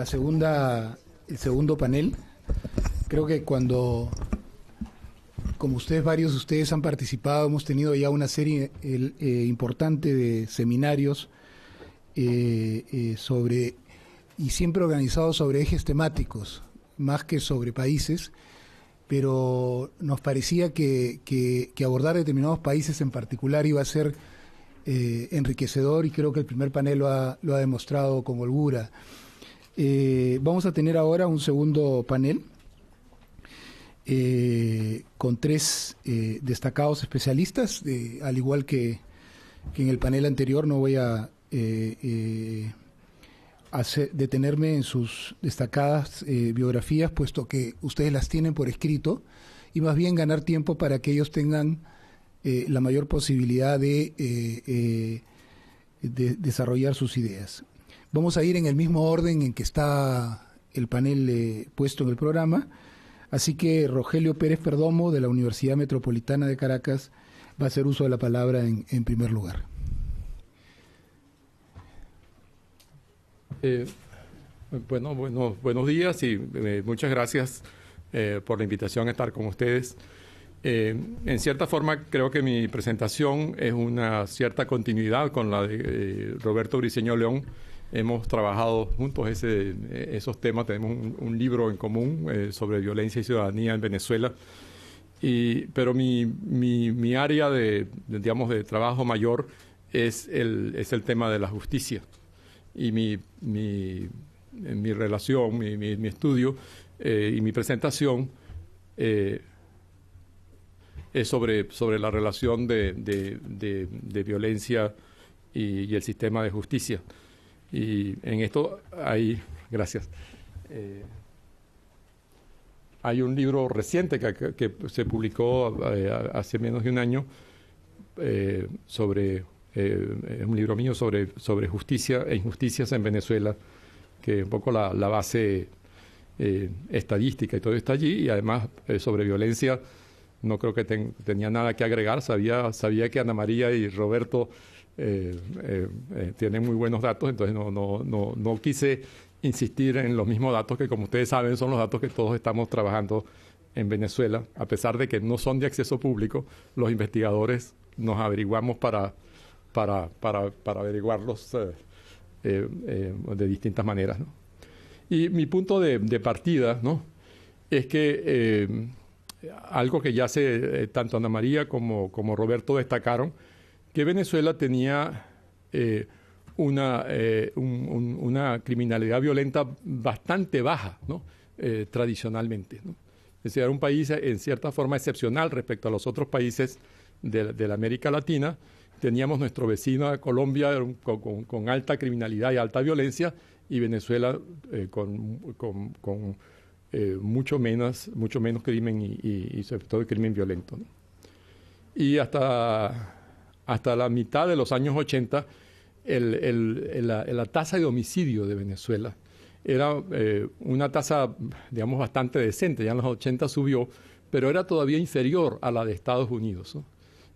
el segundo panel. Creo que como varios de ustedes han participado, hemos tenido ya una serie importante de seminarios y siempre organizados sobre ejes temáticos, más que sobre países, pero nos parecía que abordar determinados países en particular iba a ser enriquecedor, y creo que el primer panel lo ha demostrado con holgura. Vamos a tener ahora un segundo panel con tres destacados especialistas. Al igual que en el panel anterior, no voy a detenerme en sus destacadas biografías, puesto que ustedes las tienen por escrito, y más bien ganar tiempo para que ellos tengan la mayor posibilidad de desarrollar sus ideas. Vamos a ir en el mismo orden en que está el panel puesto en el programa, así que Rogelio Pérez Perdomo, de la Universidad Metropolitana de Caracas, va a hacer uso de la palabra en primer lugar. Buenos días y muchas gracias por la invitación a estar con ustedes. En cierta forma, creo que mi presentación es una cierta continuidad con la de Roberto Briceño León. Hemos trabajado juntos esos temas, tenemos un libro en común sobre violencia y ciudadanía en Venezuela. Pero mi área de trabajo mayor es el tema de la justicia. Y mi relación, mi estudio y mi presentación es sobre la relación de violencia y el sistema de justicia. Y en esto hay un libro reciente que se publicó hace menos de un año sobre un libro mío sobre justicia e injusticias en Venezuela, que un poco la base estadística y todo está allí, y además sobre violencia no creo que tenía nada que agregar. Sabía que Ana María y Roberto tienen muy buenos datos, entonces no quise insistir en los mismos datos que, como ustedes saben, son los datos que todos estamos trabajando en Venezuela. A pesar de que no son de acceso público, los investigadores nos averiguamos para averiguarlos de distintas maneras, ¿no? Y mi punto de partida, ¿no?, es que algo que ya tanto Ana María como Roberto destacaron, que Venezuela tenía una criminalidad violenta bastante baja, ¿no?, tradicionalmente, ¿no? Es decir, era un país en cierta forma excepcional respecto a los otros países de la América Latina. Teníamos nuestro vecino Colombia con alta criminalidad y alta violencia, y Venezuela con mucho menos crimen y sobre todo el crimen violento, ¿no? Y hasta la mitad de los años 80, la tasa de homicidio de Venezuela era una tasa, digamos, bastante decente. Ya en los 80 subió, pero era todavía inferior a la de Estados Unidos, ¿no?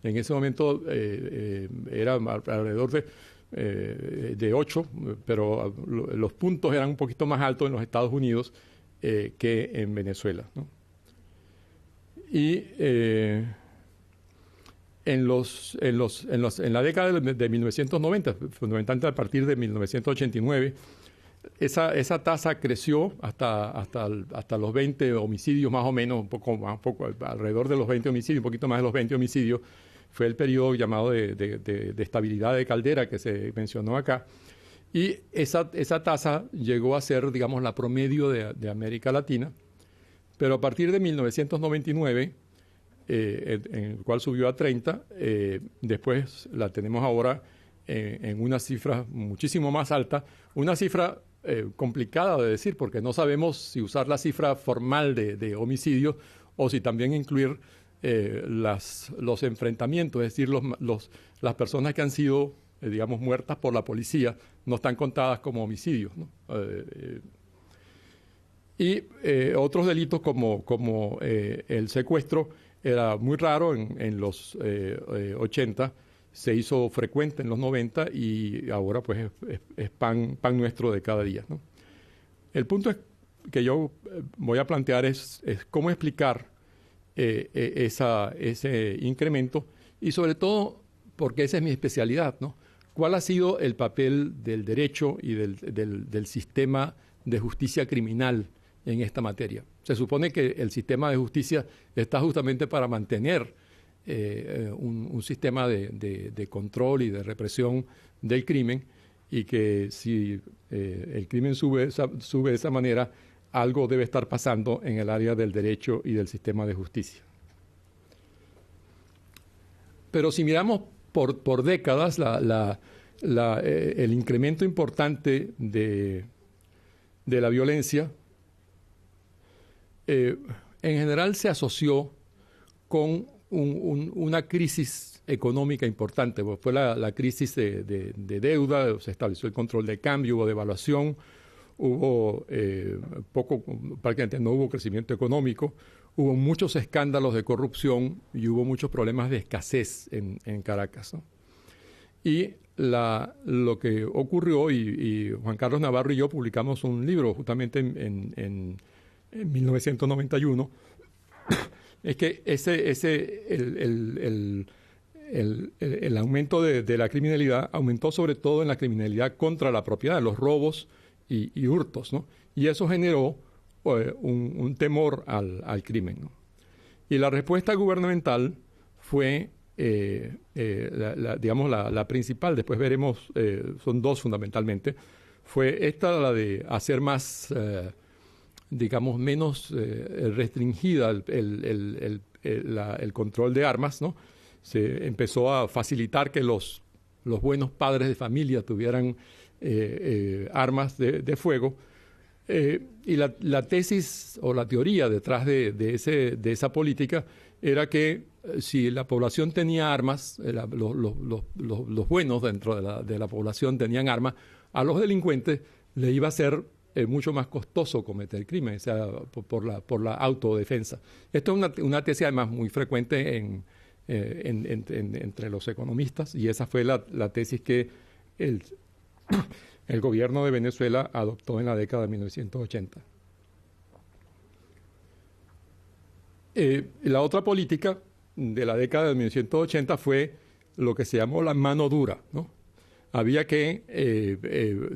En ese momento era alrededor de 8, pero los puntos eran un poquito más altos en los Estados Unidos que en Venezuela, ¿no? Y en la década de 1990, fundamentalmente a partir de 1989, esa tasa creció hasta los 20 homicidios más o menos, un poco alrededor de los 20 homicidios, un poquito más de los 20 homicidios. Fue el periodo llamado de estabilidad de Caldera, que se mencionó acá. Y esa tasa llegó a ser, digamos, la promedio de América Latina. Pero a partir de 1999, en el cual subió a 30, después la tenemos ahora en una cifra muchísimo más alta. Una cifra complicada de decir, porque no sabemos si usar la cifra formal de homicidios o si también incluir los enfrentamientos, es decir, las personas que han sido, digamos, muertas por la policía, no están contadas como homicidios, ¿no? Y otros delitos como el secuestro era muy raro en los 80, se hizo frecuente en los 90 y ahora pues es pan nuestro de cada día, ¿no? El punto que yo voy a plantear es cómo explicar ese incremento y sobre todo, porque esa es mi especialidad, ¿no? ¿Cuál ha sido el papel del derecho y del sistema de justicia criminal en esta materia? Se supone que el sistema de justicia está justamente para mantener un sistema de control y de represión del crimen, y que si el crimen sube de esa manera, algo debe estar pasando en el área del derecho y del sistema de justicia. Pero si miramos por décadas el incremento importante de la violencia, en general se asoció con una crisis económica importante. Fue la crisis de deuda, se estableció el control de cambio, hubo devaluación, hubo prácticamente no hubo crecimiento económico, hubo muchos escándalos de corrupción y hubo muchos problemas de escasez en Caracas, ¿no? Y lo que ocurrió, y Juan Carlos Navarro y yo publicamos un libro justamente en 1991, es que el aumento de la criminalidad aumentó sobre todo en la criminalidad contra la propiedad, los robos y hurtos, ¿no? Y eso generó un temor al crimen, ¿no? Y la respuesta gubernamental fue, digamos, la principal, después veremos, son dos fundamentalmente, fue la de hacer más, digamos, menos restringida el control de armas, ¿no? Se empezó a facilitar que los buenos padres de familia tuvieran armas de fuego. Y la tesis o la teoría detrás de esa política era que si la población tenía armas, los buenos dentro de la población tenían armas, a los delincuentes les iba a ser mucho más costoso cometer crimen, o sea, por la autodefensa. Esto es una tesis además muy frecuente entre los economistas, y esa fue la tesis que el gobierno de Venezuela adoptó en la década de 1980. La otra política de la década de 1980 fue lo que se llamó la mano dura, ¿no? Había que,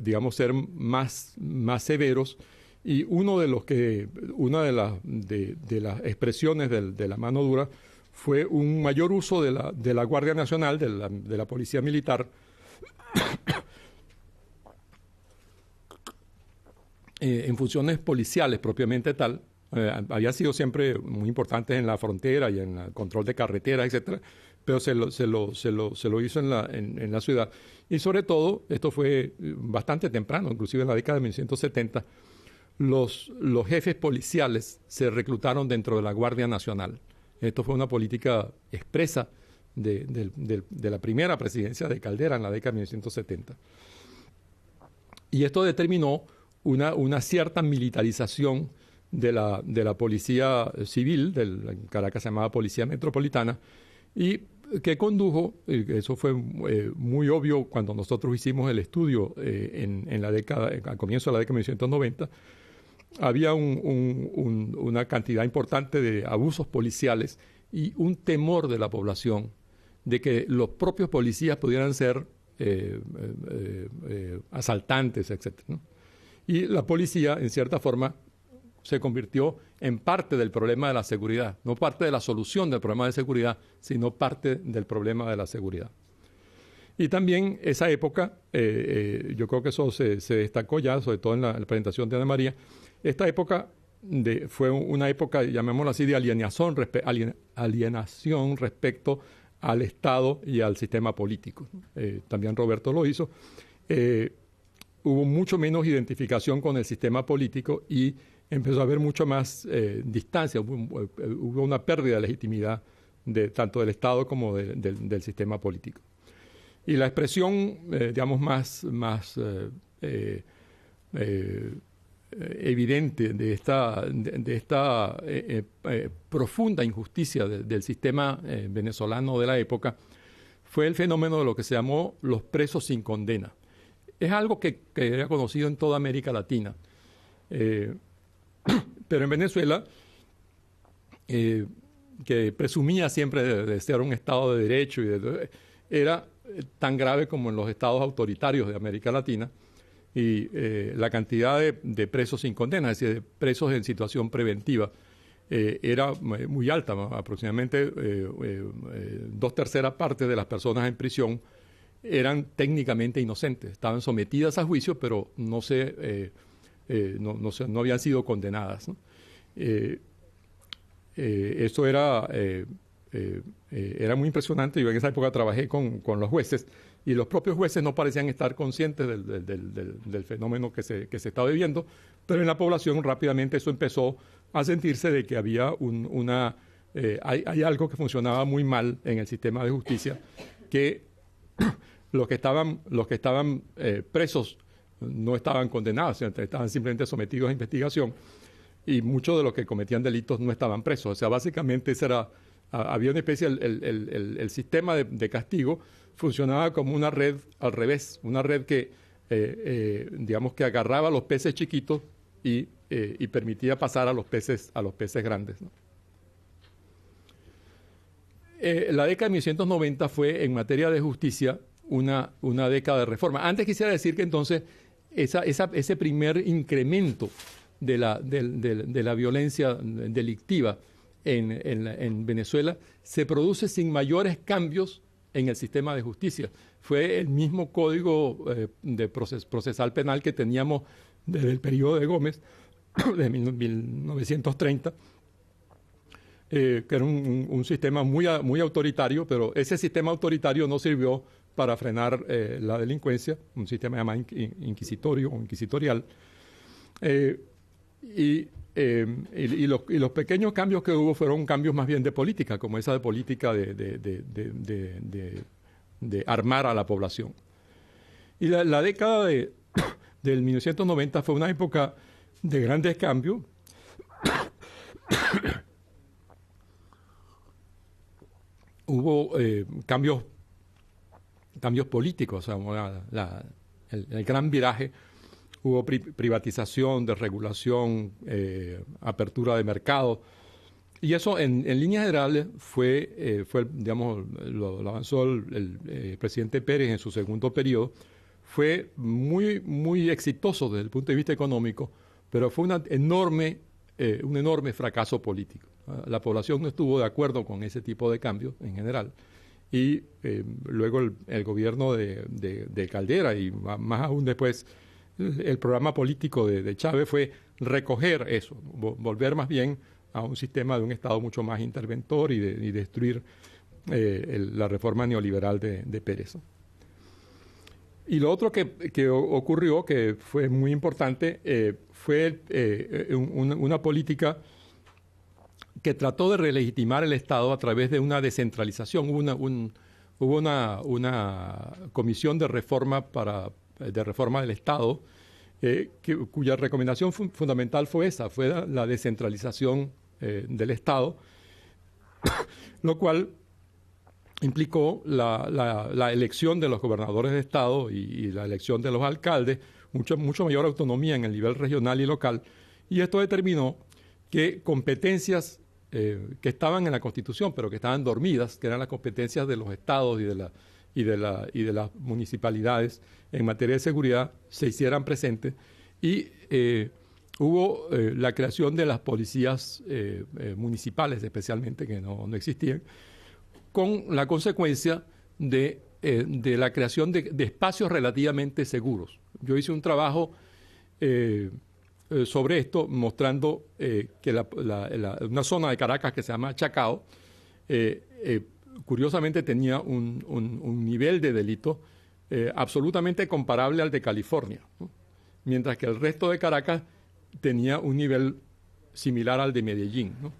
digamos, ser más severos, y una de las expresiones de la mano dura fue un mayor uso de la Guardia Nacional, de la Policía Militar, en funciones policiales propiamente tal. Había sido siempre muy importantes en la frontera y en el control de carreteras, etcétera, pero se lo hizo en la ciudad. Y sobre todo, esto fue bastante temprano, inclusive en la década de 1970, los jefes policiales se reclutaron dentro de la Guardia Nacional. Esto fue una política expresa de la primera presidencia de Caldera en la década de 1970. Y esto determinó una cierta militarización de la policía civil, en Caracas se llamaba Policía Metropolitana, y que condujo, eso fue muy obvio cuando nosotros hicimos el estudio al comienzo de la década de 1990, había una cantidad importante de abusos policiales y un temor de la población de que los propios policías pudieran ser asaltantes, etc., ¿no? Y la policía, en cierta forma, se convirtió en parte del problema de la seguridad, no parte de la solución del problema de seguridad, sino parte del problema de la seguridad. Y también esa época, yo creo que eso se destacó ya, sobre todo en la presentación de Ana María, esta época fue una época, llamémoslo así, de alienación respecto al Estado y al sistema político. También Roberto lo hizo. Hubo mucho menos identificación con el sistema político y empezó a haber mucho más distancia. Hubo una pérdida de legitimidad tanto del Estado como del sistema político. Y la expresión, digamos, más evidente de esta profunda injusticia del sistema venezolano de la época fue el fenómeno de lo que se llamó los presos sin condena. Es algo que era conocido en toda América Latina. Pero en Venezuela, que presumía siempre de ser un Estado de derecho, era tan grave como en los estados autoritarios de América Latina, y la cantidad de presos sin condena, es decir, de presos en situación preventiva, era muy alta. Aproximadamente 2/3 partes de las personas en prisión eran técnicamente inocentes, estaban sometidas a juicio, pero no habían sido condenadas, ¿no? Eso era muy impresionante. Yo en esa época trabajé con los jueces, y los propios jueces no parecían estar conscientes del fenómeno que se estaba viviendo, pero en la población rápidamente eso empezó a sentirse de que había hay algo que funcionaba muy mal en el sistema de justicia, que los que estaban presos no estaban condenados, sino estaban simplemente sometidos a investigación, y muchos de los que cometían delitos no estaban presos. O sea, básicamente había una especie, el sistema de castigo funcionaba como una red al revés, una red que, digamos, que agarraba a los peces chiquitos y permitía pasar a los peces grandes, ¿no? La década de 1990 fue, en materia de justicia, una década de reforma. Antes quisiera decir que entonces ese primer incremento de la violencia delictiva en Venezuela se produce sin mayores cambios en el sistema de justicia. Fue el mismo código procesal penal que teníamos desde el periodo de Gómez, de 1930, que era un sistema muy autoritario, pero ese sistema autoritario no sirvió para frenar la delincuencia, un sistema llamado inquisitorio o inquisitorial. Y los pequeños cambios que hubo fueron cambios más bien de política, como esa de política de armar a la población. Y la década del 1990 fue una época de grandes cambios. Hubo cambios políticos, o sea, el gran viraje. Hubo privatización, desregulación, apertura de mercado. Y eso, en líneas generales, digamos, lo avanzó el presidente Pérez en su segundo periodo. Fue muy exitoso desde el punto de vista económico, pero fue un enorme fracaso político. La población no estuvo de acuerdo con ese tipo de cambios en general. Y luego el gobierno de Caldera, y más aún después el programa político de Chávez, fue recoger eso, volver más bien a un sistema de un Estado mucho más interventor y destruir la reforma neoliberal de Pérez. Y lo otro que ocurrió, que fue muy importante, fue una política que trató de relegitimar el Estado a través de una descentralización. Hubo una comisión de reforma del Estado, cuya recomendación fundamental fue la descentralización del Estado, lo cual implicó la elección de los gobernadores de Estado y la elección de los alcaldes, mucho mayor autonomía en el nivel regional y local, y esto determinó que competencias que estaban en la Constitución, pero que estaban dormidas, que eran las competencias de los estados y de las municipalidades en materia de seguridad, se hicieran presentes, y hubo la creación de las policías municipales, especialmente, que no existían, con la consecuencia de la creación de espacios relativamente seguros. Yo hice un trabajo sobre esto, mostrando que una zona de Caracas que se llama Chacao, curiosamente tenía un nivel de delito absolutamente comparable al de California, ¿no? Mientras que el resto de Caracas tenía un nivel similar al de Medellín, ¿no?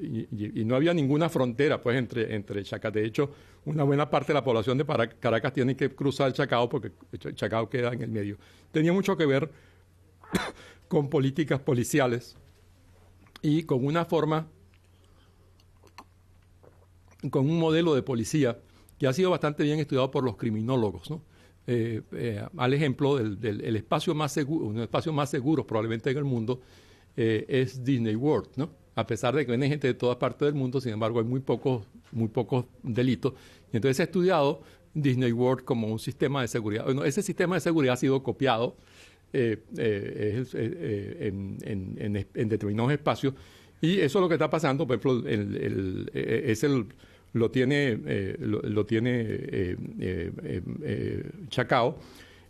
Y no había ninguna frontera, pues, entre Chacao. De hecho, una buena parte de la población de Caracas tiene que cruzar el Chacao, porque el Chacao queda en el medio. Tenía mucho que ver con políticas policiales y con un modelo de policía que ha sido bastante bien estudiado por los criminólogos, ¿no? al ejemplo el espacio más seguro, un espacio más seguro probablemente en el mundo es Disney World, ¿no? A pesar de que viene gente de todas partes del mundo, sin embargo hay muy pocos delitos. Y entonces he estudiado Disney World como un sistema de seguridad. Bueno, ese sistema de seguridad ha sido copiado en determinados espacios, y eso es lo que está pasando. Por ejemplo, lo tiene Chacao,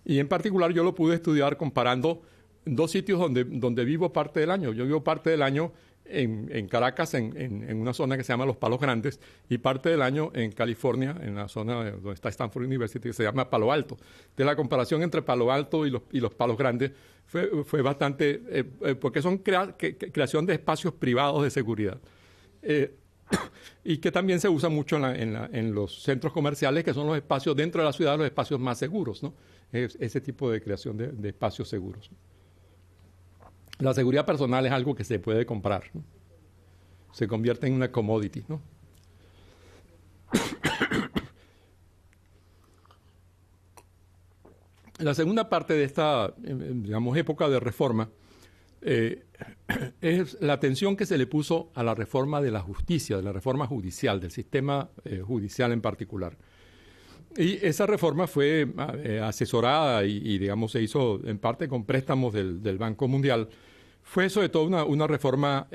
y en particular yo lo pude estudiar comparando dos sitios donde vivo parte del año. Yo vivo parte del año en Caracas, en una zona que se llama Los Palos Grandes, y parte del año en California, en la zona donde está Stanford University, que se llama Palo Alto. De la comparación entre Palo Alto y los Palos Grandes fue bastante, porque son creación de espacios privados de seguridad. Y que también se usa mucho en los centros comerciales, que son los espacios dentro de la ciudad, los espacios más seguros, ¿no? Ese tipo de creación de espacios seguros. La seguridad personal es algo que se puede comprar, ¿no? Se convierte en una commodity, ¿no? La segunda parte de esta, digamos, época de reforma es la atención que se le puso a la reforma de la justicia, de la reforma judicial, del sistema judicial en particular. Y esa reforma fue asesorada y, digamos, se hizo en parte con préstamos del Banco Mundial. Fue sobre todo una reforma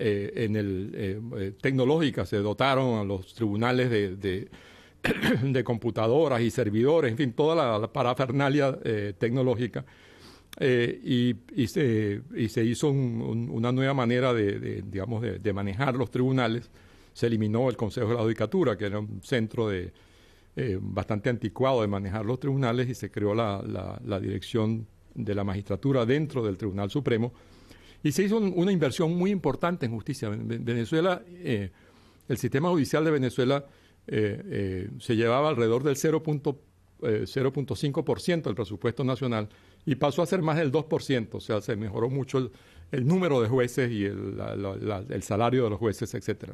tecnológica. Se dotaron a los tribunales de computadoras y servidores, en fin, toda la parafernalia tecnológica. Y se hizo una nueva manera de manejar los tribunales. Se eliminó el Consejo de la Judicatura, que era un centro bastante anticuado de manejar los tribunales, y se creó la dirección de la magistratura dentro del Tribunal Supremo. Y se hizo una inversión muy importante en justicia. Venezuela, el sistema judicial de Venezuela se llevaba alrededor del 0.5% del presupuesto nacional, y pasó a ser más del 2%, o sea, se mejoró mucho el número de jueces y el salario de los jueces, etcétera,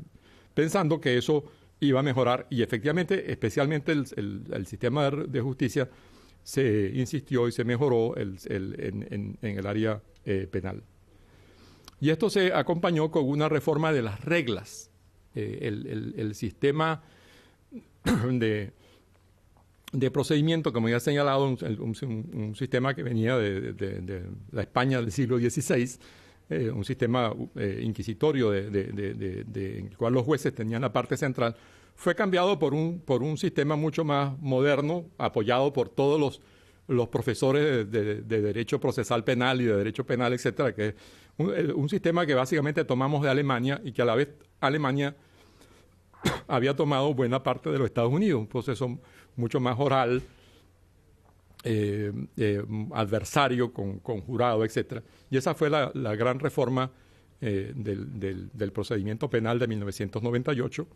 pensando que eso iba a mejorar, y efectivamente, especialmente el sistema de justicia se insistió y se mejoró en el área penal. Y esto se acompañó con una reforma de las reglas. El sistema de procedimiento, como ya he señalado, un sistema que venía de la España del siglo XVI, un sistema inquisitorio en el cual los jueces tenían la parte central, fue cambiado por un sistema mucho más moderno, apoyado por todos los profesores de Derecho Procesal Penal y de Derecho Penal, etcétera, que es un sistema que básicamente tomamos de Alemania, y que a la vez Alemania había tomado buena parte de los Estados Unidos, un proceso mucho más oral, adversario con jurado, etcétera. Y esa fue la gran reforma del procedimiento penal de 1998.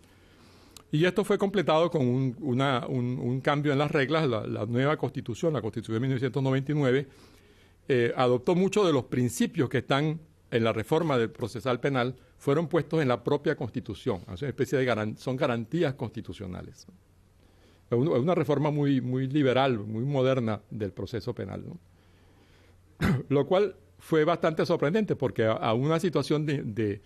Y esto fue completado con un cambio en las reglas. La nueva Constitución, la Constitución de 1999, adoptó muchos de los principios que están en la reforma del procesal penal, fueron puestos en la propia Constitución. Es una especie son garantías constitucionales. Es una reforma muy, muy liberal, muy moderna del proceso penal, ¿no? Lo cual fue bastante sorprendente, porque a una situación de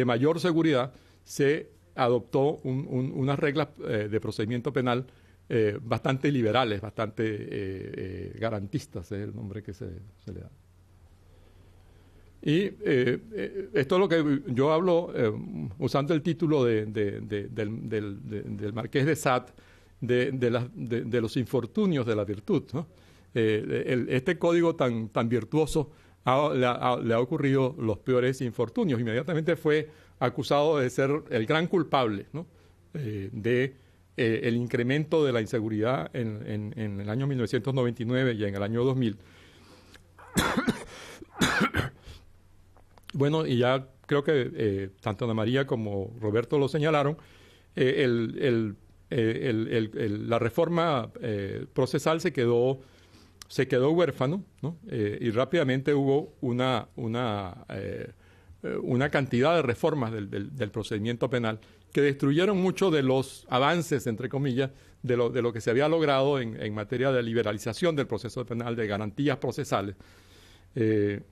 mayor seguridad se adoptó unas reglas de procedimiento penal bastante liberales, bastante garantistas, es el nombre que se le da. Y esto es lo que yo hablo, usando el título del Marqués de Sade, de los infortunios de la virtud, ¿no? Este código tan virtuoso le ha ocurrido los peores infortunios. Inmediatamente fue acusado de ser el gran culpable, ¿no? El incremento de la inseguridad en el año 1999 y en el año 2000. Bueno, y ya creo que tanto Ana María como Roberto lo señalaron, la reforma procesal se quedó huérfano, ¿no? Y rápidamente hubo una cantidad de reformas del procedimiento penal que destruyeron mucho de los avances, entre comillas, de lo que se había logrado en materia de liberalización del proceso penal, de garantías procesales. Se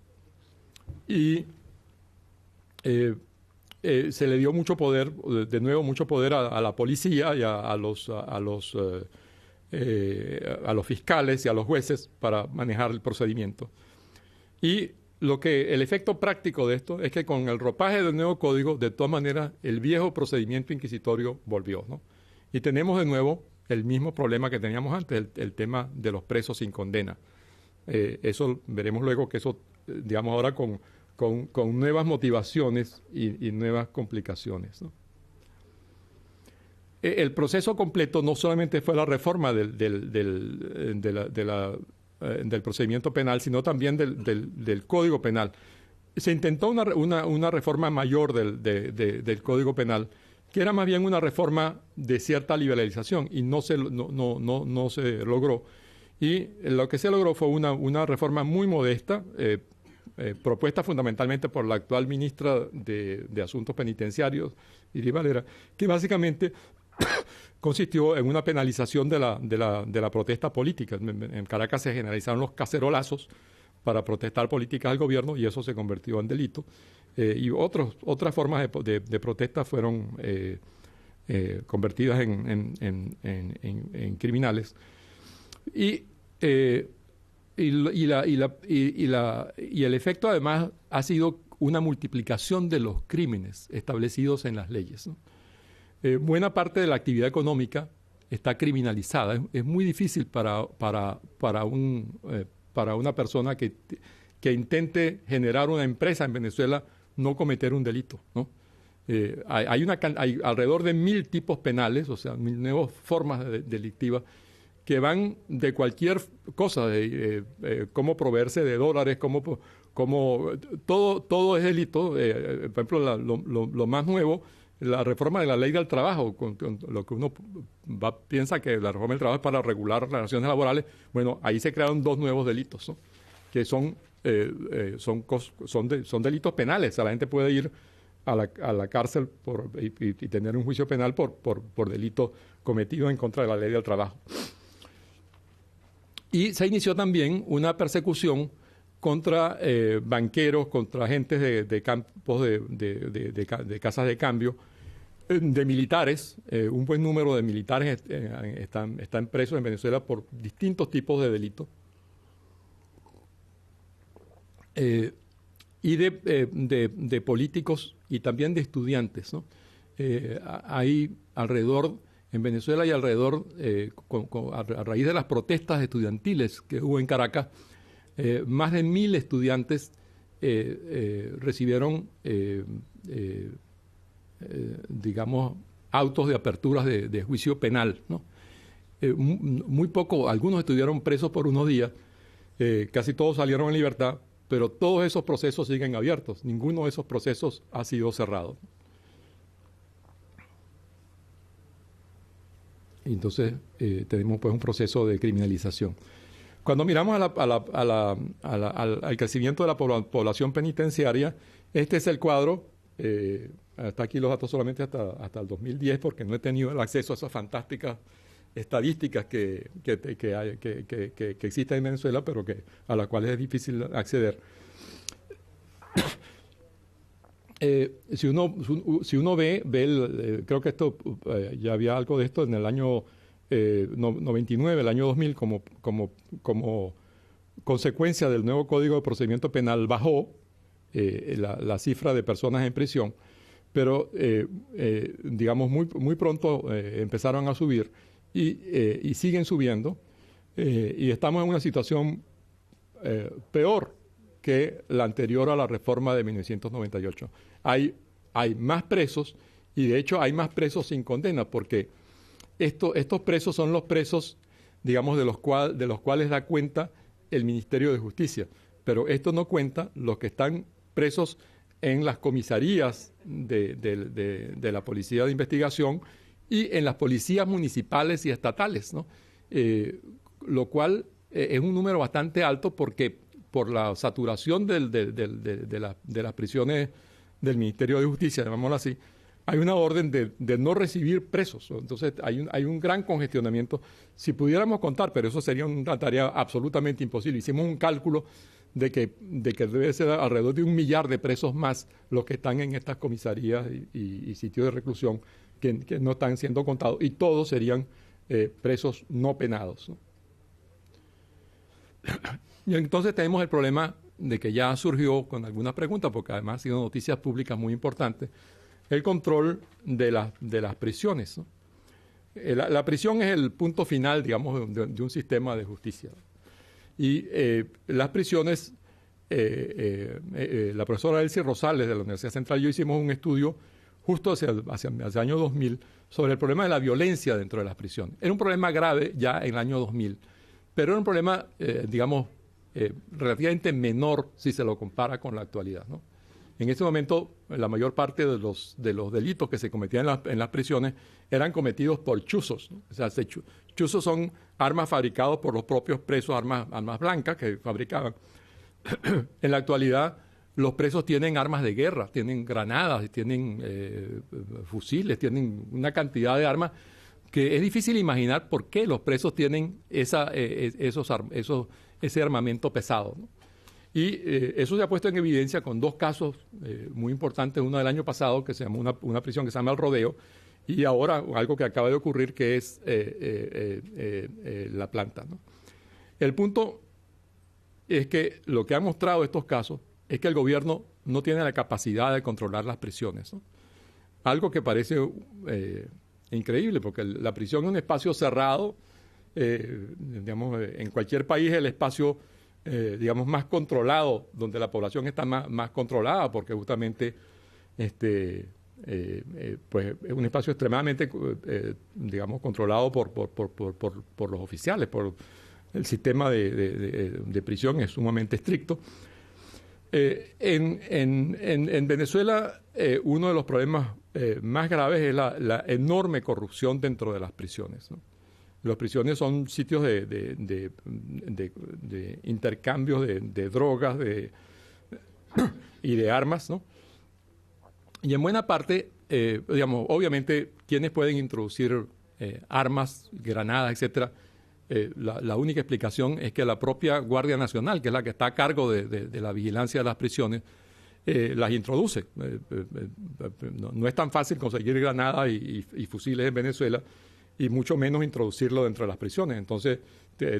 le dio mucho poder, de nuevo mucho poder a la policía y a los fiscales y a los jueces para manejar el procedimiento. Y el efecto práctico de esto es que con el ropaje del nuevo código, de todas maneras, el viejo procedimiento inquisitorio volvió, ¿no? Y tenemos de nuevo el mismo problema que teníamos antes, el tema de los presos sin condena. Eso veremos luego que eso, digamos, ahora con nuevas motivaciones y nuevas complicaciones, ¿no? El proceso completo no solamente fue la reforma del procedimiento penal, sino también del Código Penal. Se intentó una reforma mayor del Código Penal, que era más bien una reforma de cierta liberalización, y no se logró. Y lo que se logró fue una reforma muy modesta, propuesta fundamentalmente por la actual ministra de Asuntos Penitenciarios, Iris Valera, que básicamente consistió en una penalización de la protesta política. En Caracas se generalizaron los cacerolazos para protestar políticas al gobierno y eso se convirtió en delito. Y otras formas de protesta fueron convertidas en criminales. Y el efecto además ha sido una multiplicación de los crímenes establecidos en las leyes, ¿no? Buena parte de la actividad económica está criminalizada. Es muy difícil para una persona que intente generar una empresa en Venezuela no cometer un delito, ¿no? Hay alrededor de 1.000 tipos penales, o sea, 1.000 nuevas formas delictivas que van de cualquier cosa, de cómo proveerse de dólares, todo es delito. Por ejemplo, lo más nuevo, la reforma de la ley del trabajo, con lo que uno piensa que la reforma del trabajo es para regular las relaciones laborales. Bueno, ahí se crearon 2 nuevos delitos, ¿no? Que son delitos penales. O sea, la gente puede ir a la cárcel y tener un juicio penal por delito cometido en contra de la ley del trabajo. Y se inició también una persecución contra banqueros, contra agentes de campos de casas de cambio, de militares. Un buen número de militares están presos en Venezuela por distintos tipos de delitos. Y de políticos y también de estudiantes, ¿no? Hay en Venezuela y alrededor, a raíz de las protestas estudiantiles que hubo en Caracas, más de 1.000 estudiantes recibieron, digamos, autos de aperturas de juicio penal, ¿no? Muy poco, algunos estuvieron presos por unos días, casi todos salieron en libertad, pero todos esos procesos siguen abiertos. Ninguno de esos procesos ha sido cerrado. Entonces, tenemos pues un proceso de criminalización. Cuando miramos al crecimiento de la población penitenciaria, este es el cuadro. Hasta aquí los datos solamente hasta el 2010, porque no he tenido el acceso a esas fantásticas estadísticas que existen en Venezuela, pero a las cuales es difícil acceder. Si uno ve creo que esto, ya había algo de esto en el año 99, el año 2000, como consecuencia del nuevo Código de Procedimiento Penal, bajó la cifra de personas en prisión, pero digamos muy pronto empezaron a subir y siguen subiendo, y estamos en una situación peor que la anterior a la reforma de 1998. Hay más presos, y de hecho hay más presos sin condena, porque estos presos son los presos, digamos, de los cuales da cuenta el Ministerio de Justicia. Pero esto no cuenta los que están presos en las comisarías de la Policía de Investigación y en las policías municipales y estatales, ¿no? Lo cual es un número bastante alto, porque por la saturación de las prisiones del Ministerio de Justicia, llamémoslo así, hay una orden de no recibir presos. Entonces hay un gran congestionamiento. Si pudiéramos contar, pero eso sería una tarea absolutamente imposible. Hicimos un cálculo de que debe ser alrededor de 1 millar de presos más los que están en estas comisarías y sitios de reclusión que no están siendo contados, y todos serían presos no penados, ¿no? Y entonces tenemos el problema de que ya surgió con algunas preguntas, porque además ha sido noticias públicas muy importantes, el control de las prisiones, ¿no? La prisión es el punto final, digamos, de un sistema de justicia. Y las prisiones, la profesora Elsie Rosales de la Universidad Central y yo hicimos un estudio justo hacia el año 2000 sobre el problema de la violencia dentro de las prisiones. Era un problema grave ya en el año 2000, pero era un problema, digamos, relativamente menor si se lo compara con la actualidad, ¿no? En ese momento, la mayor parte de los delitos que se cometían en las prisiones eran cometidos por chuzos, ¿no? O sea, chuzos son armas fabricadas por los propios presos, armas blancas que fabricaban. En la actualidad, los presos tienen armas de guerra, tienen granadas, tienen fusiles, tienen una cantidad de armas que es difícil imaginar por qué los presos tienen ese armamento pesado, ¿no? Y eso se ha puesto en evidencia con 2 casos muy importantes, uno del año pasado que se llamó una prisión que se llama El Rodeo, y ahora algo que acaba de ocurrir que es La Planta, ¿no? El punto es que lo que han mostrado estos casos es que el gobierno no tiene la capacidad de controlar las prisiones, ¿no? Algo que parece increíble, porque la prisión es un espacio cerrado, digamos, en cualquier país el espacio digamos, más controlado, donde la población está más controlada, porque justamente pues es un espacio extremadamente, digamos, controlado por los oficiales, por el sistema de prisión es sumamente estricto. En Venezuela, uno de los problemas más graves es la enorme corrupción dentro de las prisiones, ¿no? Las prisiones son sitios de intercambios de drogas y de armas, ¿no? Y en buena parte, digamos, obviamente, quienes pueden introducir armas, granadas, etcétera, la única explicación es que la propia Guardia Nacional, que es la que está a cargo de la vigilancia de las prisiones, las introduce. No es tan fácil conseguir granadas y fusiles en Venezuela, y mucho menos introducirlo dentro de las prisiones. Entonces,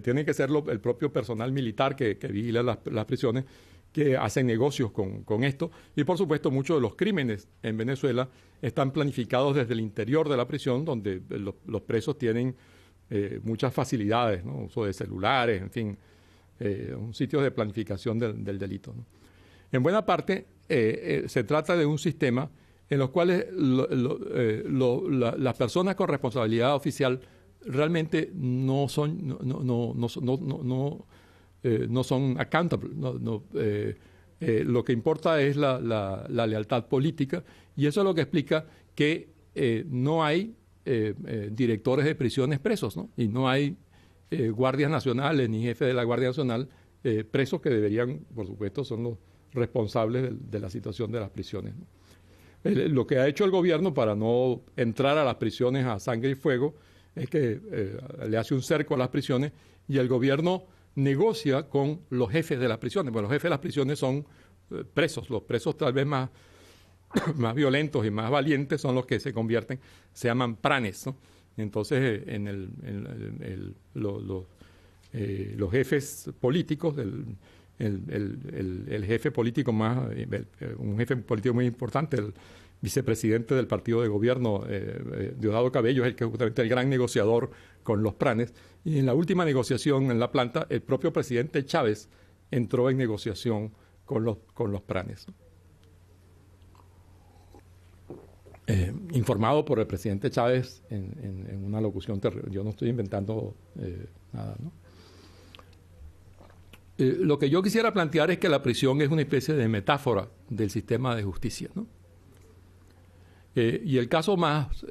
tiene que ser el propio personal militar que vigila las prisiones, que hacen negocios con esto. Y, por supuesto, muchos de los crímenes en Venezuela están planificados desde el interior de la prisión, donde los presos tienen muchas facilidades, ¿no? Uso de celulares, en fin, un sitio de planificación del delito, ¿no? En buena parte, se trata de un sistema en los cuales las personas con responsabilidad oficial realmente no son accountable. Lo que importa es la lealtad política, y eso es lo que explica que no hay directores de prisiones presos, ¿no? Y no hay guardias nacionales ni jefes de la Guardia Nacional presos, que deberían, por supuesto, son los responsables de la situación de las prisiones, ¿no? Lo que ha hecho el gobierno para no entrar a las prisiones a sangre y fuego es que le hace un cerco a las prisiones, y el gobierno negocia con los jefes de las prisiones. Bueno, los jefes de las prisiones son presos. Los presos tal vez más violentos y más valientes son los que se llaman pranes, ¿no? Entonces, los jefes políticos, el jefe político un jefe político muy importante, el vicepresidente del partido de gobierno, Diosdado Cabello, es justamente el gran negociador con los pranes. Y en la última negociación en La Planta, el propio presidente Chávez entró en negociación con los pranes, ¿no? Informado por el presidente Chávez en una locución terrible. Yo no estoy inventando nada, ¿no? Lo que yo quisiera plantear es que la prisión es una especie de metáfora del sistema de justicia, ¿no? Y el caso más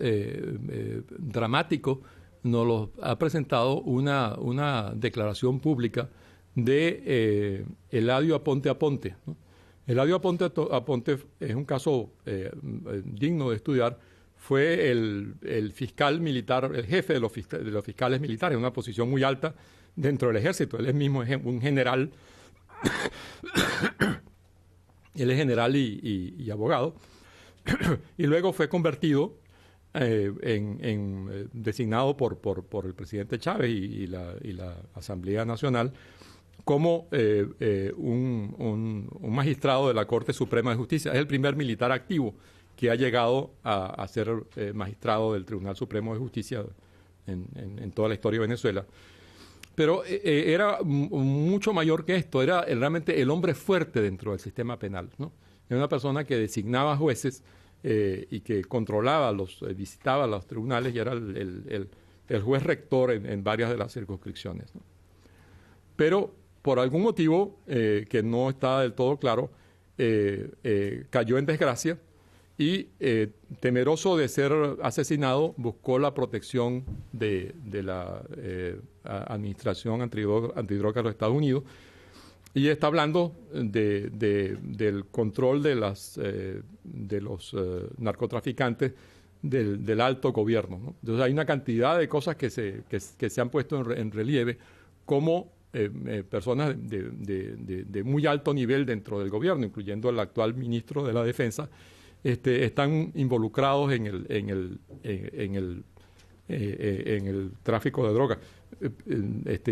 dramático nos lo ha presentado una declaración pública de Eladio Aponte Aponte, ¿no? Eladio Aponte es un caso digno de estudiar. Fue el fiscal militar, el jefe de los fiscales militares, una posición muy alta dentro del ejército. Él es mismo un general. Él es general y abogado. Y luego fue convertido designado por el presidente Chávez y la Asamblea Nacional como un magistrado de la Corte Suprema de Justicia. Es el primer militar activo que ha llegado a ser magistrado del Tribunal Supremo de Justicia en toda la historia de Venezuela. Pero era mucho mayor que esto, era realmente el hombre fuerte dentro del sistema penal, ¿no? Era una persona que designaba jueces y que controlaba, visitaba los tribunales y era el juez rector en varias de las circunscripciones, ¿no? Pero por algún motivo que no está del todo claro, cayó en desgracia y temeroso de ser asesinado, buscó la protección de la Administración Antidroga de los Estados Unidos y está hablando del control de los narcotraficantes del alto gobierno, ¿no? Entonces hay una cantidad de cosas que se han puesto en relieve como personas de muy alto nivel dentro del gobierno, incluyendo el actual ministro de la Defensa, están involucrados en el tráfico de drogas.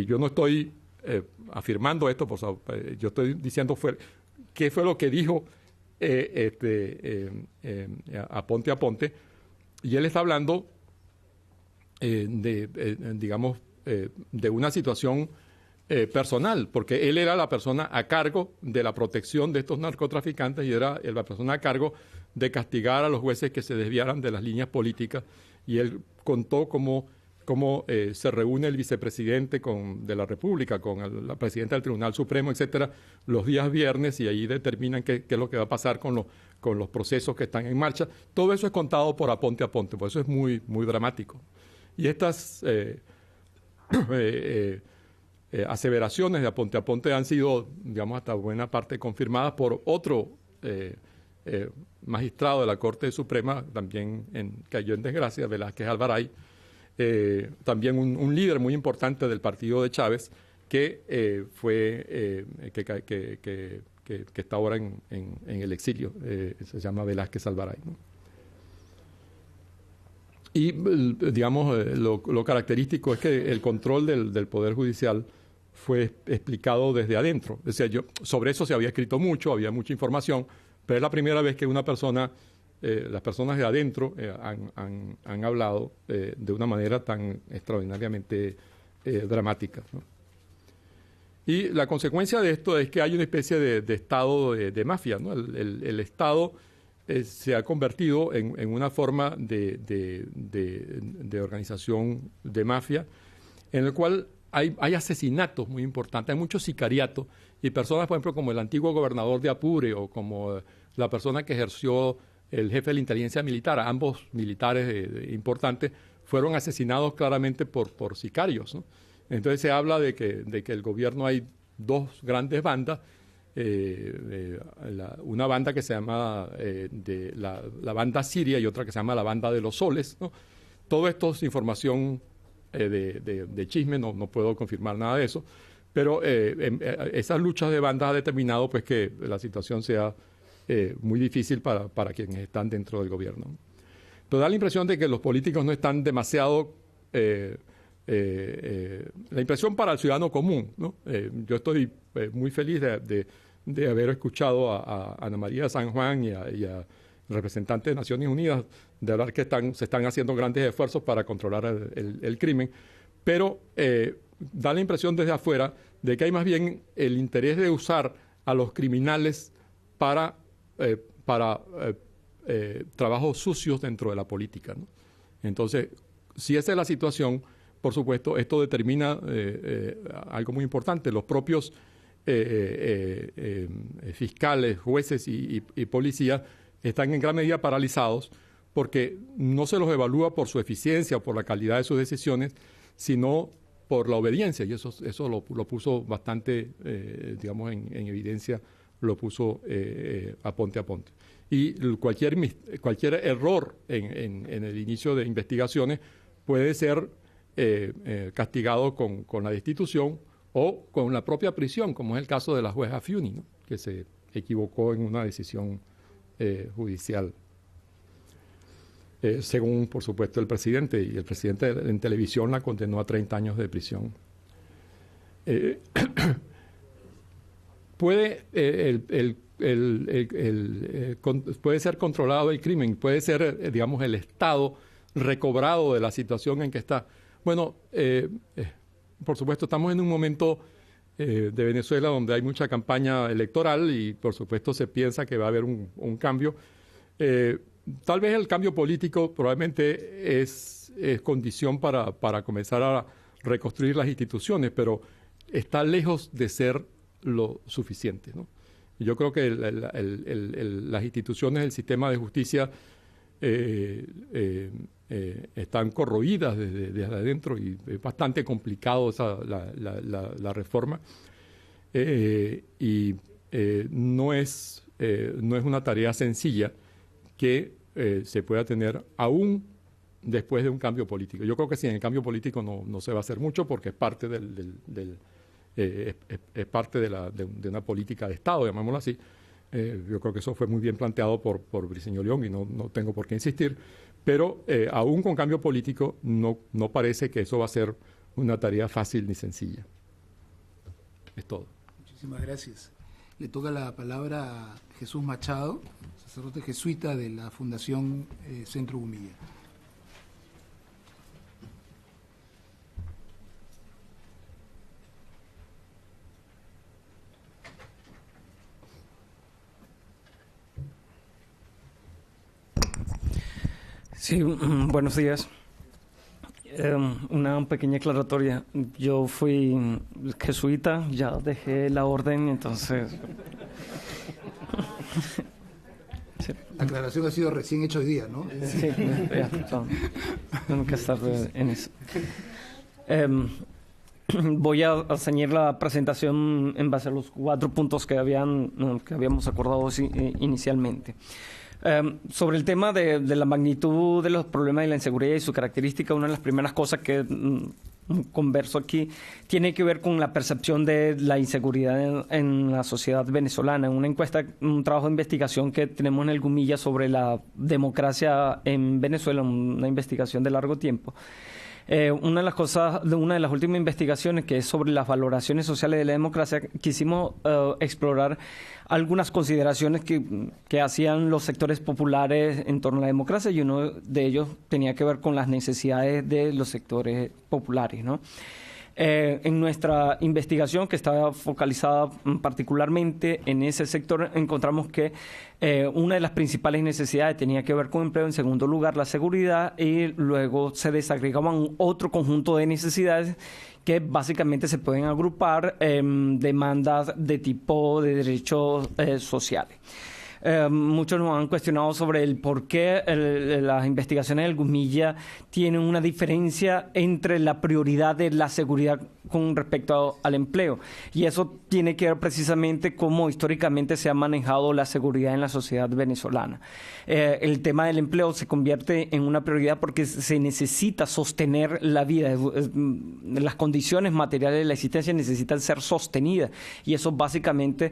Yo no estoy afirmando esto, yo estoy diciendo qué fue lo que dijo Aponte, y él está hablando digamos, de una situación personal, porque él era la persona a cargo de la protección de estos narcotraficantes y era la persona a cargo de castigar a los jueces que se desviaran de las líneas políticas, y él contó cómo se reúne el vicepresidente de la República con la presidenta del Tribunal Supremo, etcétera, los días viernes, y ahí determinan qué es lo que va a pasar con los procesos que están en marcha. Todo eso es contado por Aponte, por eso es muy, muy dramático. Y estas aseveraciones de Aponte han sido, digamos, hasta buena parte confirmadas por otro magistrado de la Corte Suprema, también cayó en desgracia, Velázquez Alvaray, también un líder muy importante del partido de Chávez, que está ahora en el exilio, se llama Velázquez Alvaray, ¿no? Y, digamos, lo característico es que el control del Poder Judicial fue explicado desde adentro. Es decir, sobre eso se había escrito mucho, había mucha información, pero es la primera vez que las personas de adentro han hablado de una manera tan extraordinariamente dramática, ¿no? Y la consecuencia de esto es que hay una especie de estado de mafia, ¿no? El Estado se ha convertido en una forma de organización de mafia en el cual hay asesinatos muy importantes, hay mucho sicariato, y personas, por ejemplo, como el antiguo gobernador de Apure o como la persona que ejerció el jefe de la inteligencia militar, ambos militares importantes, fueron asesinados claramente por sicarios, ¿no? Entonces se habla de que el gobierno hay dos grandes bandas, una banda que se llama la banda siria y otra que se llama la banda de los soles, ¿no? Todo esto es información de chisme, no puedo confirmar nada de eso, pero esas luchas de bandas ha determinado pues que la situación sea muy difícil para quienes están dentro del gobierno. Pero da la impresión de que los políticos no están demasiado... la impresión para el ciudadano común, ¿no? Yo estoy muy feliz de haber escuchado a Ana María San Juan y a representantes de Naciones Unidas de hablar que se están haciendo grandes esfuerzos para controlar el crimen, pero da la impresión desde afuera de que hay más bien el interés de usar a los criminales para trabajos sucios dentro de la política, ¿no? Entonces, si esa es la situación, por supuesto, esto determina algo muy importante. Los propios fiscales, jueces y policías están en gran medida paralizados porque no se los evalúa por su eficiencia o por la calidad de sus decisiones, sino por la obediencia. Y eso lo puso bastante, digamos, en evidencia lo puso a ponte. Y cualquier error en el inicio de investigaciones puede ser castigado con la destitución o con la propia prisión, como es el caso de la jueza Fiuni, ¿no?, que se equivocó en una decisión judicial. Según, por supuesto, el presidente, y el presidente en televisión la condenó a 30 años de prisión. Puede ser controlado el crimen, puede ser, digamos, el Estado recobrado de la situación en que está. Bueno, por supuesto, estamos en un momento de Venezuela donde hay mucha campaña electoral y, por supuesto, se piensa que va a haber un cambio. Tal vez el cambio político probablemente es condición para comenzar a reconstruir las instituciones, pero está lejos de ser lo suficiente, ¿no? Yo creo que las instituciones del sistema de justicia están corroídas desde adentro y es bastante complicado la reforma. No es una tarea sencilla que se pueda tener aún después de un cambio político. Yo creo que sin el cambio político no se va a hacer mucho porque es parte es parte de una política de Estado, llamémoslo así. Yo creo que eso fue muy bien planteado por Briceño León y no tengo por qué insistir, pero aún con cambio político no parece que eso va a ser una tarea fácil ni sencilla. Es todo. Muchísimas gracias. Le toca la palabra a Jesús Machado, sacerdote jesuita de la Fundación Centro Humilla. Sí, buenos días. Una pequeña aclaratoria. Yo fui jesuita, ya dejé la orden, entonces... Sí. La aclaración ha sido recién hecha hoy día, ¿no? Sí, ya, tengo que estar en eso. Voy a ceñir la presentación en base a los 4 puntos que habíamos acordado inicialmente. Sobre el tema de la magnitud de los problemas de la inseguridad y su característica, una de las primeras cosas que converso aquí tiene que ver con la percepción de la inseguridad en la sociedad venezolana. Una encuesta, un trabajo de investigación que tenemos en el Gumilla sobre la democracia en Venezuela, una investigación de largo tiempo. Una de las últimas investigaciones, que es sobre las valoraciones sociales de la democracia, quisimos explorar algunas consideraciones que hacían los sectores populares en torno a la democracia, y uno de ellos tenía que ver con las necesidades de los sectores populares, ¿no? En nuestra investigación, que estaba focalizada particularmente en ese sector, encontramos que una de las principales necesidades tenía que ver con empleo, en segundo lugar la seguridad, y luego se desagregaban otro conjunto de necesidades que básicamente se pueden agrupar en demandas de tipo de derechos sociales. Muchos nos han cuestionado sobre el por qué las investigaciones del Gumilla tienen una diferencia entre la prioridad de la seguridad con respecto al empleo. Y eso tiene que ver precisamente cómo históricamente se ha manejado la seguridad en la sociedad venezolana. El tema del empleo se convierte en una prioridad porque se necesita sostener la vida. Las condiciones materiales de la existencia necesitan ser sostenidas, y eso básicamente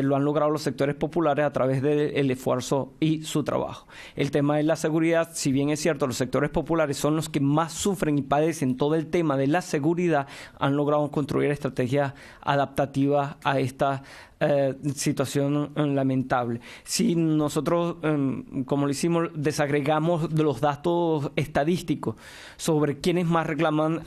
lo han logrado los sectores populares a través del esfuerzo y su trabajo. El tema de la seguridad, si bien es cierto, los sectores populares son los que más sufren y padecen todo el tema de la seguridad, han logrado construir estrategias adaptativas a esta situación lamentable. Si nosotros, como lo hicimos, desagregamos de los datos estadísticos sobre quienes más reclaman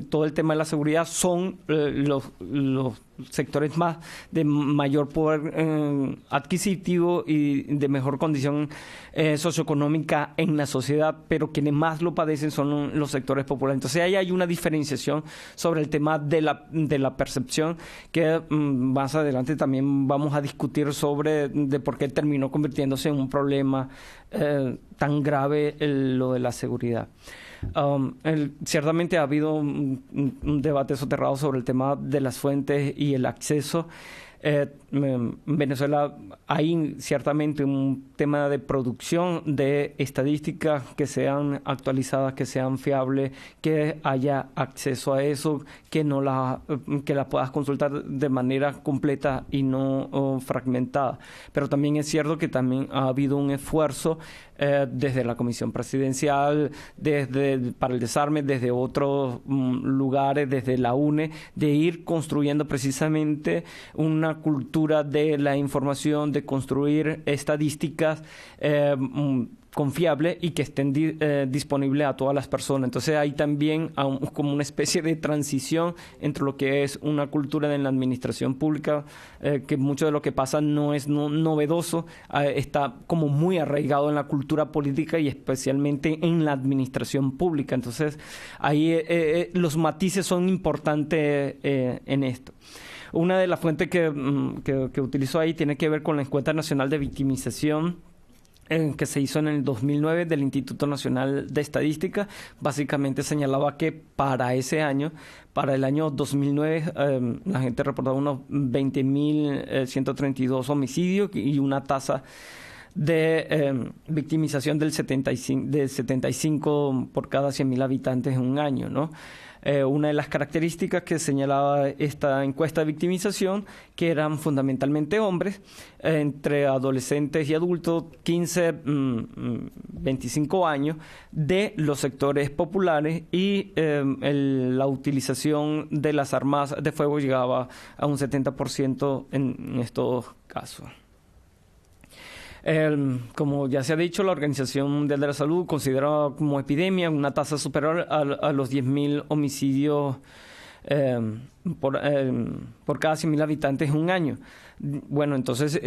todo el tema de la seguridad, son los sectores más de mayor poder adquisitivo y de mejor condición socioeconómica en la sociedad, pero quienes más lo padecen son los sectores populares. Entonces ahí hay una diferenciación sobre el tema de la percepción que más adelante también vamos a discutir sobre de por qué terminó convirtiéndose en un problema tan grave lo de la seguridad. Ciertamente ha habido un debate soterrado sobre el tema de las fuentes y el acceso. En Venezuela hay ciertamente un tema de producción de estadísticas que sean actualizadas, que sean fiables, que haya acceso a eso, que las puedas consultar de manera completa y no fragmentada. Pero también es cierto que también ha habido un esfuerzo desde la Comisión Presidencial, para el desarme, desde otros lugares, desde la UNE, de ir construyendo precisamente una cultura de la información, de construir estadísticas confiables y que estén disponibles a todas las personas. Entonces hay también como una especie de transición entre lo que es una cultura de la administración pública, que mucho de lo que pasa no es novedoso, está como muy arraigado en la cultura política y especialmente en la administración pública. Entonces ahí los matices son importantes en esto. Una de las fuentes que utilizo ahí tiene que ver con la encuesta nacional de victimización que se hizo en el 2009 del Instituto Nacional de Estadística. Básicamente señalaba que para ese año, para el año 2009, la gente reportaba unos 20.132 homicidios y una tasa de victimización del 75 por cada 100.000 habitantes en un año, ¿no? Una de las características que señalaba esta encuesta de victimización, que eran fundamentalmente hombres, entre adolescentes y adultos, 15, 25 años, de los sectores populares, y la utilización de las armas de fuego llegaba a un 70% en estos casos. Como ya se ha dicho, la Organización Mundial de la Salud considera como epidemia una tasa superior a los 10.000 homicidios por cada 100.000 habitantes en un año. Bueno, entonces,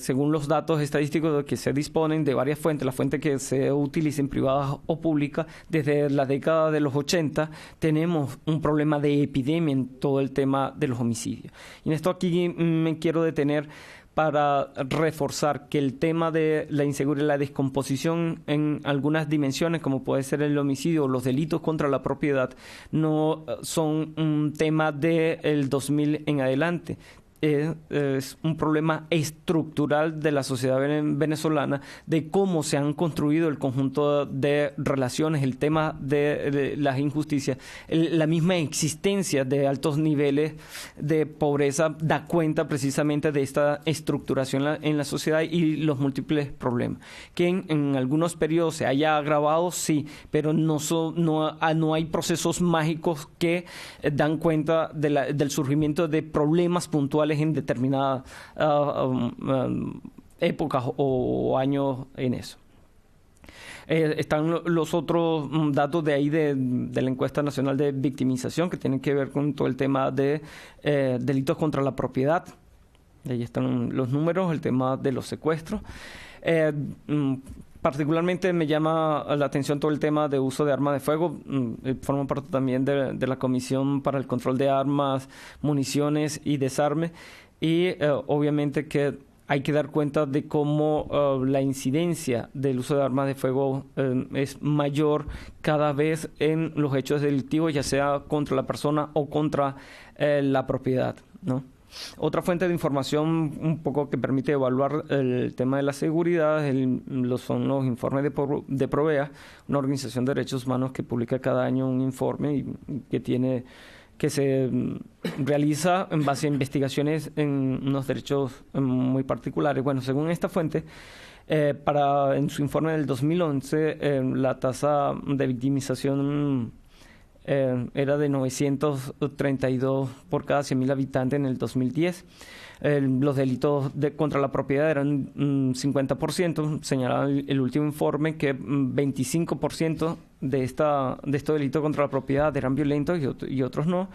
según los datos estadísticos que se disponen de varias fuentes, las fuentes que se utilicen, privadas o públicas, desde la década de los 80 tenemos un problema de epidemia en todo el tema de los homicidios. Y en esto aquí me quiero detener para reforzar que el tema de la inseguridad y la descomposición en algunas dimensiones, como puede ser el homicidio o los delitos contra la propiedad, no son un tema del 2000 en adelante. Es un problema estructural de la sociedad venezolana, de cómo se han construido el conjunto de relaciones, el tema de las injusticias, la misma existencia de altos niveles de pobreza da cuenta precisamente de esta estructuración en la sociedad y los múltiples problemas. Que en algunos periodos se haya agravado, sí, pero no hay procesos mágicos que dan cuenta del surgimiento de problemas puntuales en determinadas épocas o años en eso. Están los otros datos de ahí de la encuesta nacional de victimización, que tienen que ver con todo el tema de delitos contra la propiedad. Ahí están los números, el tema de los secuestros. Particularmente me llama la atención todo el tema de uso de armas de fuego. Formo parte también de la Comisión para el Control de Armas, Municiones y Desarme. Y obviamente que hay que dar cuenta de cómo la incidencia del uso de armas de fuego es mayor cada vez en los hechos delictivos, ya sea contra la persona o contra la propiedad, ¿no? Otra fuente de información un poco que permite evaluar el tema de la seguridad son los informes de Provea, una organización de derechos humanos que publica cada año un informe y que se realiza en base a investigaciones en unos derechos muy particulares. Bueno, según esta fuente, en su informe del 2011, la tasa de victimización era de 932 por cada 100.000 habitantes en el 2010. Los delitos contra la propiedad eran 50%. Señalaba el último informe que 25% de estos delitos contra la propiedad eran violentos y otros no.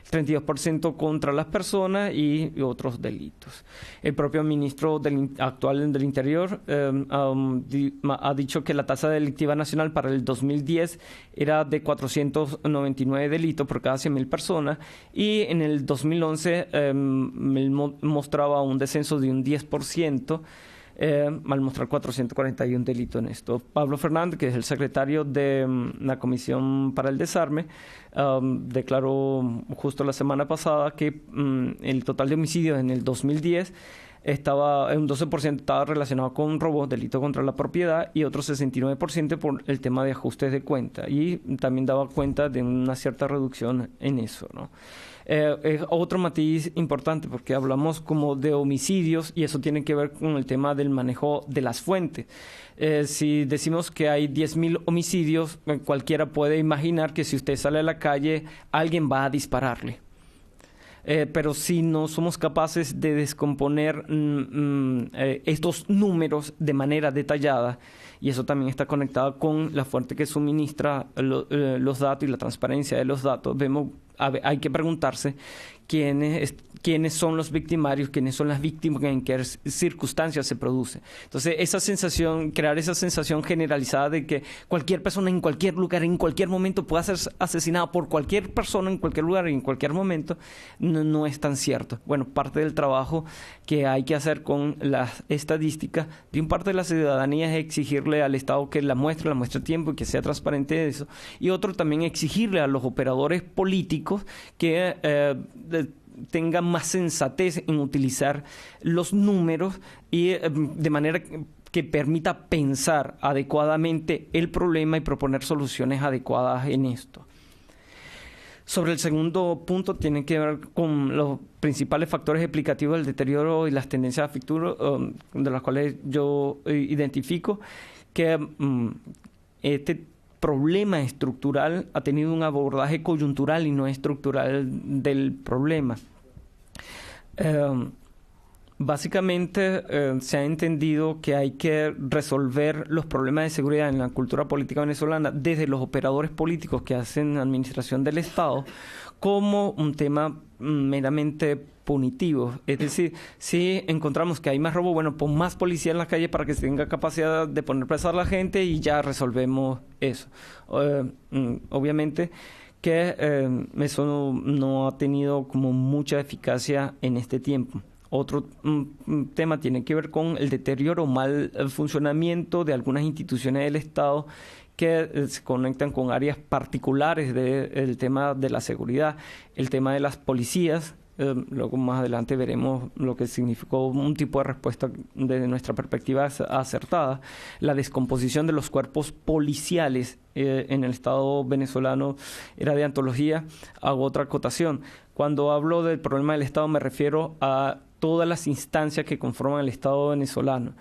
32% contra las personas y otros delitos. El propio ministro actual del Interior ha dicho que la tasa delictiva nacional para el 2010 era de 499 delitos por cada 100.000 personas, y en el 2011 mostraba un descenso de un 10%. al mostrar 441 delitos en esto. Pablo Fernández, que es el secretario de la Comisión para el Desarme, declaró justo la semana pasada que el total de homicidios en el 2010 un 12% estaba relacionado con robos, delito contra la propiedad, y otro 69% por el tema de ajustes de cuenta. Y también daba cuenta de una cierta reducción en eso, ¿no? Es otro matiz importante porque hablamos como de homicidios y eso tiene que ver con el tema del manejo de las fuentes. Si decimos que hay 10.000 homicidios, cualquiera puede imaginar que si usted sale a la calle, alguien va a dispararle. Pero si no somos capaces de descomponer estos números de manera detallada, y eso también está conectado con la fuente que suministra los datos y la transparencia de los datos, hay que preguntarse quiénes son los victimarios, quiénes son las víctimas, en qué circunstancias se produce. Entonces, crear esa sensación generalizada de que cualquier persona en cualquier lugar, en cualquier momento pueda ser asesinada por cualquier persona en cualquier lugar y en cualquier momento, no es tan cierto. Bueno, parte del trabajo que hay que hacer con las estadísticas de un parte de la ciudadanía es exigirle al Estado que la muestre a tiempo y que sea transparente de eso. Y otro también exigirle a los operadores políticos que tengan más sensatez en utilizar los números y de manera que permita pensar adecuadamente el problema y proponer soluciones adecuadas en esto. Sobre el segundo punto, tiene que ver con los principales factores explicativos del deterioro y las tendencias a futuro, de las cuales yo identifico que este problema estructural ha tenido un abordaje coyuntural y no estructural del problema. Básicamente se ha entendido que hay que resolver los problemas de seguridad en la cultura política venezolana desde los operadores políticos que hacen administración del Estado como un tema meramente punitivo. Es decir, si encontramos que hay más robo, bueno, pon más policía en las calles para que se tenga capacidad de poner presa a la gente y ya resolvemos eso. Obviamente que eso no ha tenido como mucha eficacia en este tiempo. Otro tema tiene que ver con el deterioro o mal funcionamiento de algunas instituciones del Estado que se conectan con áreas particulares del tema de la seguridad, el tema de las policías. Luego más adelante veremos lo que significó un tipo de respuesta desde nuestra perspectiva acertada. La descomposición de los cuerpos policiales en el Estado venezolano era de antología. Hago otra acotación. Cuando hablo del problema del Estado me refiero a todas las instancias que conforman el Estado venezolano.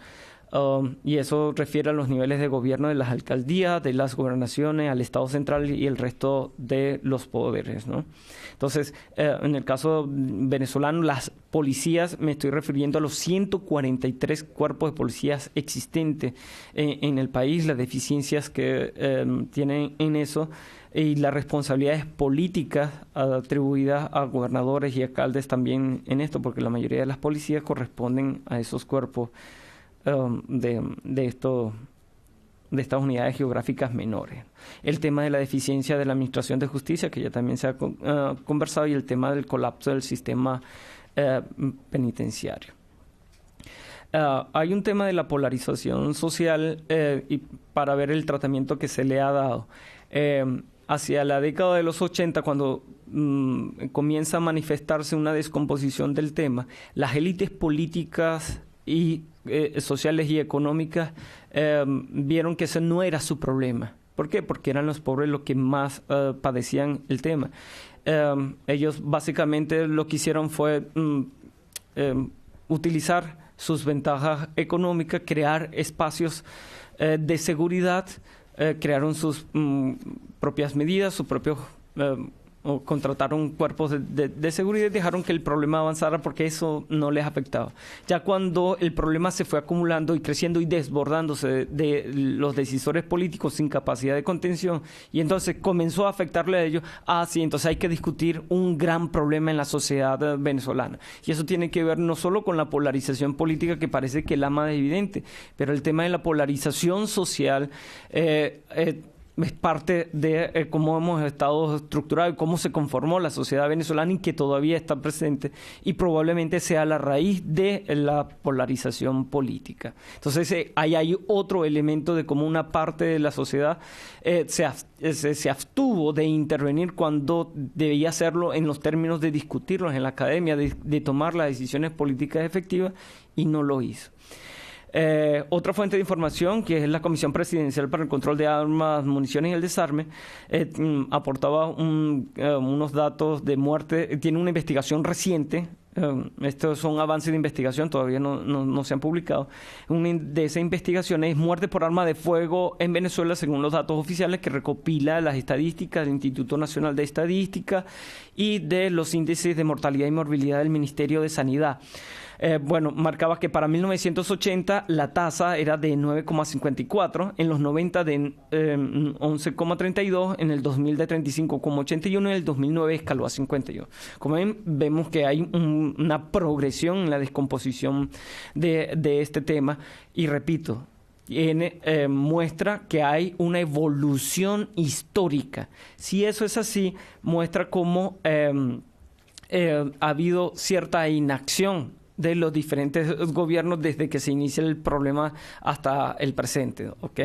Y eso refiere a los niveles de gobierno de las alcaldías, de las gobernaciones, al Estado central y el resto de los poderes, ¿no? Entonces, en el caso venezolano, las policías, me estoy refiriendo a los 143 cuerpos de policías existentes en el país, las deficiencias que tienen en eso y las responsabilidades políticas atribuidas a gobernadores y alcaldes también en esto, porque la mayoría de las policías corresponden a esos cuerpos de estas unidades geográficas menores. El tema de la deficiencia de la administración de justicia, que ya también se ha conversado, y el tema del colapso del sistema penitenciario. Hay un tema de la polarización social y para ver el tratamiento que se le ha dado. Hacia la década de los 80, cuando comienza a manifestarse una descomposición del tema, las élites políticas y sociales y económicas vieron que ese no era su problema. ¿Por qué? Porque eran los pobres los que más padecían el tema. Ellos básicamente lo que hicieron fue utilizar sus ventajas económicas, crear espacios de seguridad, crearon sus propias medidas, sus propios o contrataron cuerpos de seguridad y dejaron que el problema avanzara porque eso no les afectaba. Ya cuando el problema se fue acumulando y creciendo y desbordándose de los decisores políticos sin capacidad de contención y entonces comenzó a afectarle a ellos, sí, entonces hay que discutir un gran problema en la sociedad venezolana. Y eso tiene que ver no solo con la polarización política, que parece que la más evidente, pero el tema de la polarización social es parte de cómo hemos estado estructurados y cómo se conformó la sociedad venezolana y que todavía está presente y probablemente sea la raíz de la polarización política. Entonces ahí hay otro elemento de cómo una parte de la sociedad se abstuvo de intervenir cuando debía hacerlo en los términos de discutirlos en la academia, de tomar las decisiones políticas efectivas, y no lo hizo. Otra fuente de información, que es la Comisión Presidencial para el Control de Armas, Municiones y el Desarme, aportaba unos datos de muerte. Tiene una investigación reciente. Estos son avances de investigación, todavía no se han publicado. Una de esas investigaciones es muerte por arma de fuego en Venezuela, según los datos oficiales que recopila las estadísticas del Instituto Nacional de Estadística y de los índices de mortalidad y morbilidad del Ministerio de Sanidad. Marcaba que para 1980 la tasa era de 9,54, en los 90 de 11,32, en el 2000 de 35,81 y en el 2009 escaló a 51. Como ven, vemos que hay una progresión en la descomposición de este tema, y repito, muestra que hay una evolución histórica. Si eso es así, muestra cómo ha habido cierta inacción de los diferentes gobiernos desde que se inicia el problema hasta el presente, ¿ok?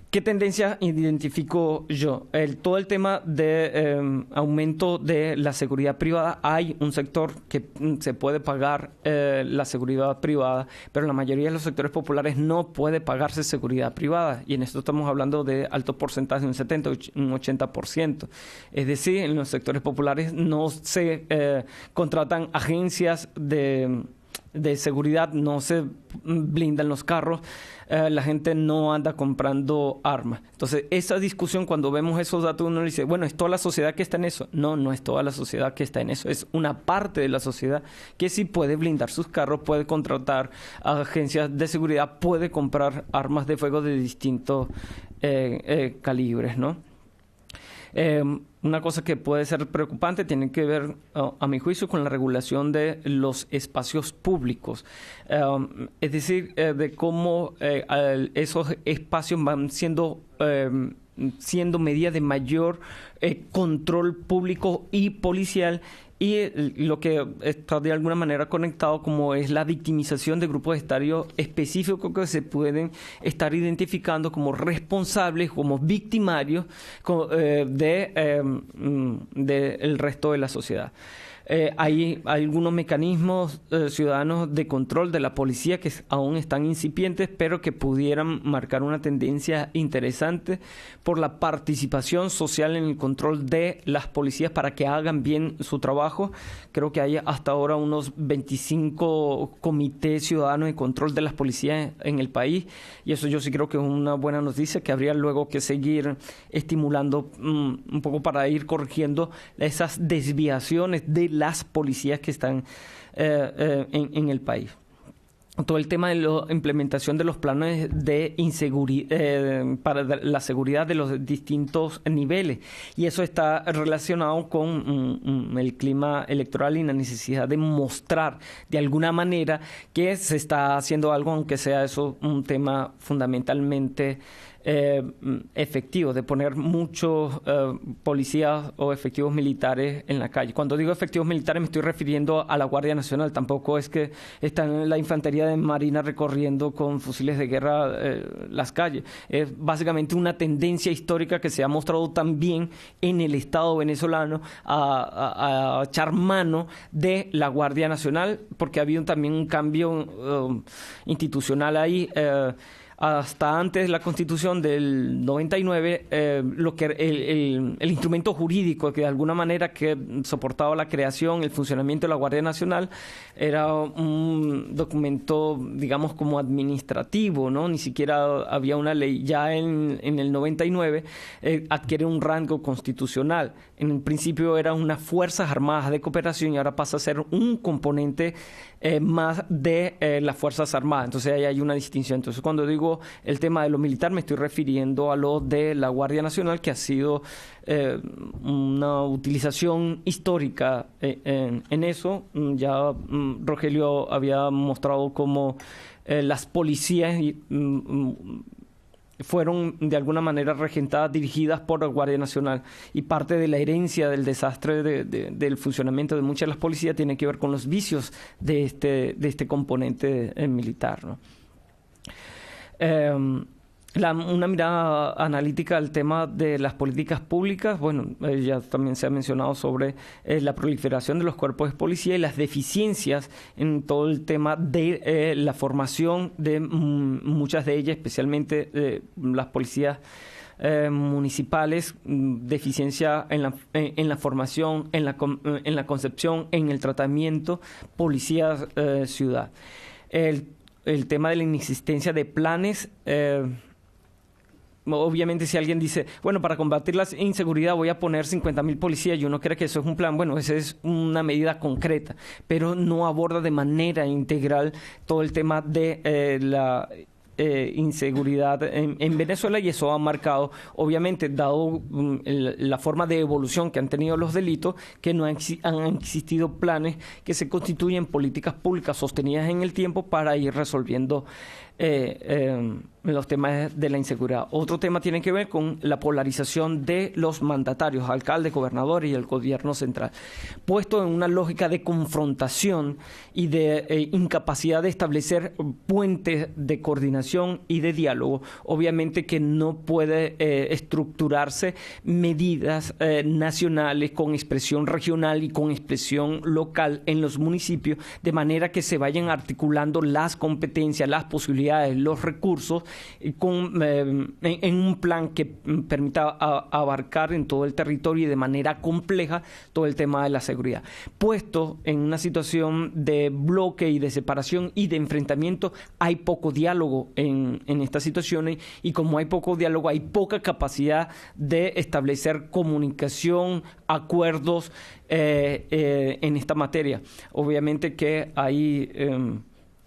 ¿Qué tendencia identifico yo? Todo el tema de aumento de la seguridad privada. Hay un sector que se puede pagar la seguridad privada, pero la mayoría de los sectores populares no puede pagarse seguridad privada. Y en esto estamos hablando de alto porcentaje, un 70, un 80%. Es decir, en los sectores populares no se contratan agencias de seguridad, no se blindan los carros, la gente no anda comprando armas. Entonces, esa discusión, cuando vemos esos datos, uno dice, bueno, ¿es toda la sociedad que está en eso? No, no es toda la sociedad que está en eso, es una parte de la sociedad que sí puede blindar sus carros, puede contratar agencias de seguridad, puede comprar armas de fuego de distintos calibres, ¿no? Una cosa que puede ser preocupante tiene que ver, a mi juicio, con la regulación de los espacios públicos. Es decir, de cómo esos espacios van siendo medida de mayor control público y policial, y lo que está de alguna manera conectado como es la victimización de grupos etarios específicos que se pueden estar identificando como responsables, como victimarios del resto de la sociedad. Hay algunos mecanismos ciudadanos de control de la policía que aún están incipientes, pero que pudieran marcar una tendencia interesante por la participación social en el control de las policías para que hagan bien su trabajo. Creo que hay hasta ahora unos 25 comités ciudadanos de control de las policías en el país, y eso yo sí creo que es una buena noticia, que habría luego que seguir estimulando un poco para ir corrigiendo esas desviaciones de las policías que están en el país. Todo el tema de la implementación de los planes de para la seguridad de los distintos niveles, y eso está relacionado con el clima electoral y la necesidad de mostrar de alguna manera que se está haciendo algo, aunque sea eso un tema fundamentalmente efectivo, de poner muchos policías o efectivos militares en la calle. Cuando digo efectivos militares me estoy refiriendo a la Guardia Nacional, tampoco es que está en la infantería de Marina recorriendo con fusiles de guerra las calles. Es básicamente una tendencia histórica que se ha mostrado también en el Estado venezolano a echar mano de la Guardia Nacional, porque ha habido también un cambio institucional ahí. Hasta antes de la Constitución del 99, el instrumento jurídico que de alguna manera que soportaba la creación, el funcionamiento de la Guardia Nacional, era un documento, digamos, como administrativo, ¿no? Ni siquiera había una ley. Ya en el 99 adquiere un rango constitucional. En el principio eran unas Fuerzas Armadas de Cooperación y ahora pasa a ser un componente más de las Fuerzas Armadas. Entonces ahí hay una distinción. Entonces cuando digo el tema de lo militar me estoy refiriendo a lo de la Guardia Nacional, que ha sido una utilización histórica en eso. Ya Rogelio había mostrado cómo las policías fueron de alguna manera regentadas, dirigidas por la Guardia Nacional, y parte de la herencia del desastre del funcionamiento de muchas de las policías tiene que ver con los vicios de este componente militar, ¿no? Una mirada analítica al tema de las políticas públicas, bueno, ya también se ha mencionado sobre la proliferación de los cuerpos de policía y las deficiencias en todo el tema de la formación de muchas de ellas, especialmente las policías municipales, deficiencia en la formación, en la concepción, en el tratamiento, policía ciudad. El tema de la inexistencia de planes. Obviamente, si alguien dice, bueno, para combatir la inseguridad voy a poner 50,000 policías, yo no creo que eso es un plan. Bueno, esa es una medida concreta, pero no aborda de manera integral todo el tema de la inseguridad en Venezuela, y eso ha marcado, obviamente, dado la forma de evolución que han tenido los delitos, que no han existido planes que se constituyen políticas públicas sostenidas en el tiempo para ir resolviendo los temas de la inseguridad. Otro tema tiene que ver con la polarización de los mandatarios, alcaldes, gobernadores y el gobierno central, puesto en una lógica de confrontación y de incapacidad de establecer puentes de coordinación y de diálogo. Obviamente que no puede estructurarse medidas nacionales con expresión regional y con expresión local en los municipios, de manera que se vayan articulando las competencias, las posibilidades, los recursos en un plan que permita abarcar en todo el territorio y de manera compleja todo el tema de la seguridad. Puesto en una situación de bloque y de separación y de enfrentamiento, hay poco diálogo en estas situaciones, y como hay poco diálogo, hay poca capacidad de establecer comunicación, acuerdos en esta materia. Obviamente que hay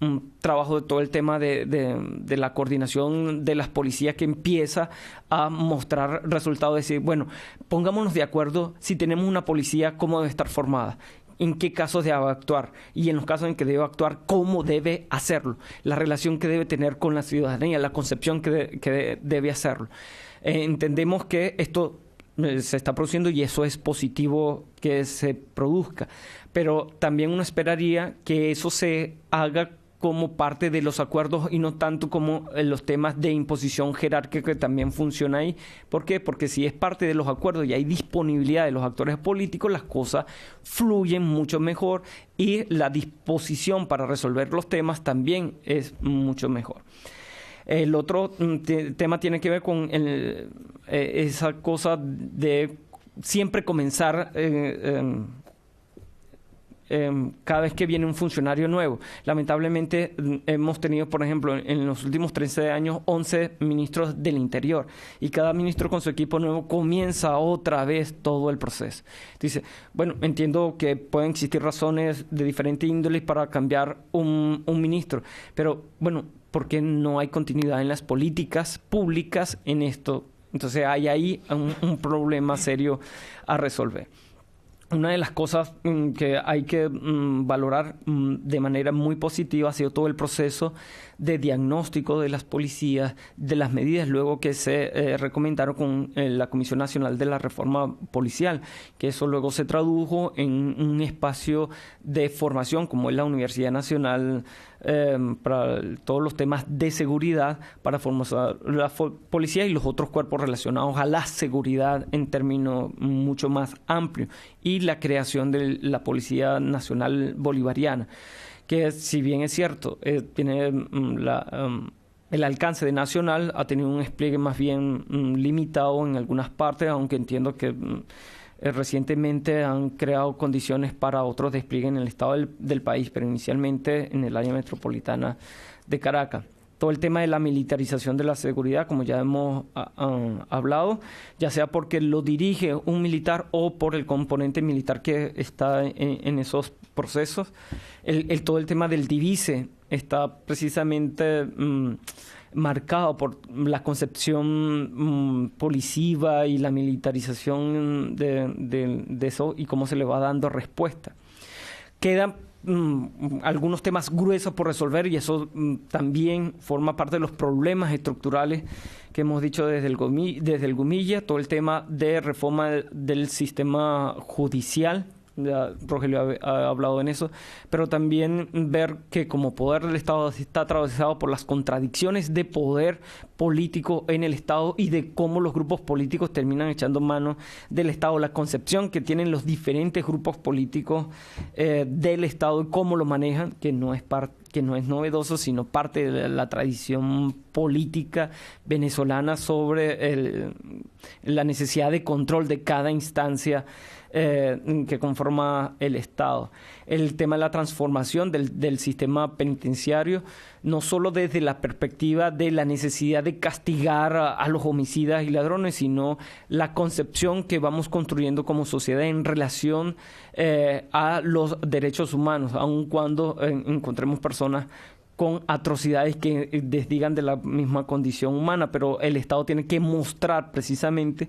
un trabajo de todo el tema de la coordinación de las policías que empieza a mostrar resultados, de decir, bueno, pongámonos de acuerdo si tenemos una policía, cómo debe estar formada, en qué casos debe actuar, y en los casos en que debe actuar, cómo debe hacerlo, la relación que debe tener con la ciudadanía, la concepción que debe hacerlo. Entendemos que esto se está produciendo y eso es positivo que se produzca, pero también uno esperaría que eso se haga como parte de los acuerdos y no tanto como los temas de imposición jerárquica, que también funciona ahí. ¿Por qué? Porque si es parte de los acuerdos y hay disponibilidad de los actores políticos, las cosas fluyen mucho mejor y la disposición para resolver los temas también es mucho mejor. El otro tema tiene que ver con esa cosa de siempre comenzar cada vez que viene un funcionario nuevo. Lamentablemente hemos tenido, por ejemplo, en los últimos 13 años, 11 ministros del Interior, y cada ministro con su equipo nuevo comienza otra vez todo el proceso. Dice, bueno, entiendo que pueden existir razones de diferente índole para cambiar un ministro, pero bueno, ¿por qué no hay continuidad en las políticas públicas en esto? Entonces hay ahí un problema serio a resolver. Una de las cosas que hay que valorar de manera muy positiva ha sido todo el proceso de diagnóstico de las policías, de las medidas luego que se recomendaron con la Comisión Nacional de la Reforma Policial, que eso luego se tradujo en un espacio de formación como es la Universidad Nacional para todos los temas de seguridad, para formar la policía y los otros cuerpos relacionados a la seguridad en términos mucho más amplios, y la creación de la Policía Nacional Bolivariana, que si bien es cierto, tiene el alcance de nacional, ha tenido un despliegue más bien limitado en algunas partes, aunque entiendo que recientemente han creado condiciones para otros despliegues en el estado del país, pero inicialmente en el área metropolitana de Caracas. Todo el tema de la militarización de la seguridad, como ya hemos hablado, ya sea porque lo dirige un militar o por el componente militar que está en esos procesos. Todo el tema del divise está precisamente marcado por la concepción policiva y la militarización de eso y cómo se le va dando respuesta. Queda algunos temas gruesos por resolver, y eso también forma parte de los problemas estructurales que hemos dicho desde el Gumilla, todo el tema de reforma del sistema judicial. Ya Rogelio ha hablado en eso, pero también ver que como poder del Estado está atravesado por las contradicciones de poder político en el Estado y de cómo los grupos políticos terminan echando mano del Estado, la concepción que tienen los diferentes grupos políticos del Estado y cómo lo manejan, que no es novedoso, sino parte de la tradición política venezolana sobre la necesidad de control de cada instancia que conforma el Estado. El tema de la transformación del sistema penitenciario, no solo desde la perspectiva de la necesidad de castigar a los homicidas y ladrones, sino la concepción que vamos construyendo como sociedad en relación a los derechos humanos, aun cuando encontremos personas con atrocidades que desdigan de la misma condición humana, pero el Estado tiene que mostrar precisamente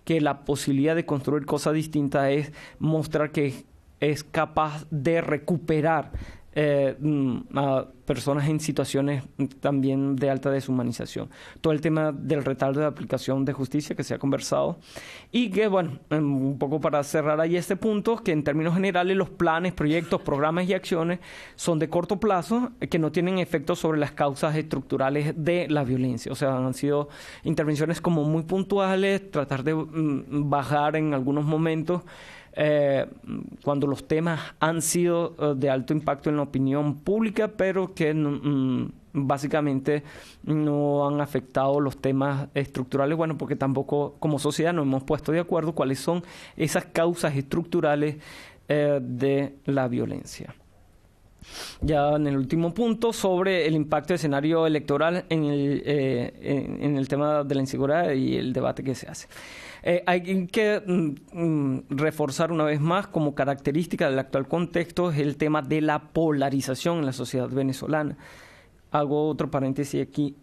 que la posibilidad de construir cosas distintas es mostrar que es capaz de recuperar a personas en situaciones también de alta deshumanización. Todo el tema del retardo de aplicación de justicia que se ha conversado, y que, bueno, un poco para cerrar ahí este punto, que en términos generales los planes, proyectos, programas y acciones son de corto plazo, que no tienen efecto sobre las causas estructurales de la violencia. O sea, han sido intervenciones como muy puntuales, tratar de bajar en algunos momentos cuando los temas han sido de alto impacto en la opinión pública, pero que básicamente no han afectado los temas estructurales, bueno, porque tampoco como sociedad nos hemos puesto de acuerdo cuáles son esas causas estructurales de la violencia. Ya en el último punto, sobre el impacto del escenario electoral en el tema de la inseguridad y el debate que se hace. Hay que reforzar una vez más como característica del actual contexto es el tema de la polarización en la sociedad venezolana. Hago otro paréntesis aquí.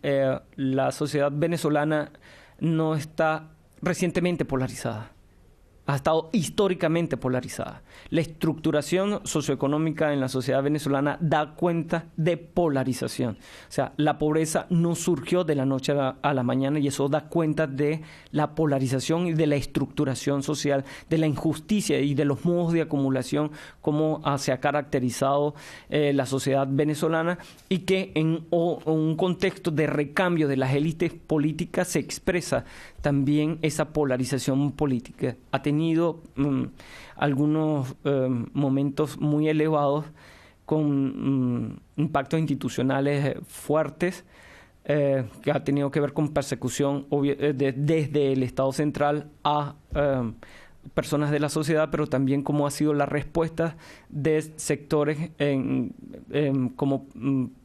La sociedad venezolana no está recientemente polarizada. Ha estado históricamente polarizada. La estructuración socioeconómica en la sociedad venezolana da cuenta de polarización. O sea, la pobreza no surgió de la noche a la mañana, y eso da cuenta de la polarización y de la estructuración social, de la injusticia y de los modos de acumulación, como se ha caracterizado la sociedad venezolana, y que en un contexto de recambio de las élites políticas se expresa también esa polarización política. Ha tenido algunos momentos muy elevados con impactos institucionales fuertes que ha tenido que ver con persecución desde el Estado central a personas de la sociedad, pero también cómo ha sido la respuesta de sectores como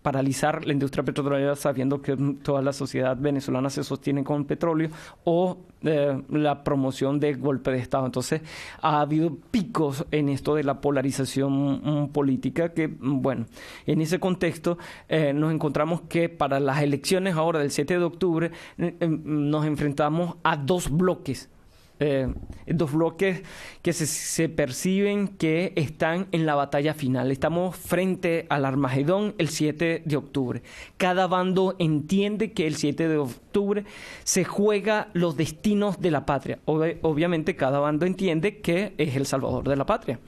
paralizar la industria petrolera, sabiendo que toda la sociedad venezolana se sostiene con petróleo, o la promoción de golpe de Estado. Entonces ha habido picos en esto de la polarización política que, bueno, en ese contexto nos encontramos que para las elecciones ahora del 7 de octubre nos enfrentamos a dos bloques que se perciben que están en la batalla final. Estamos frente al Armagedón el 7 de octubre. Cada bando entiende que el 7 de octubre se juega los destinos de la patria. Obviamente cada bando entiende que es el salvador de la patria.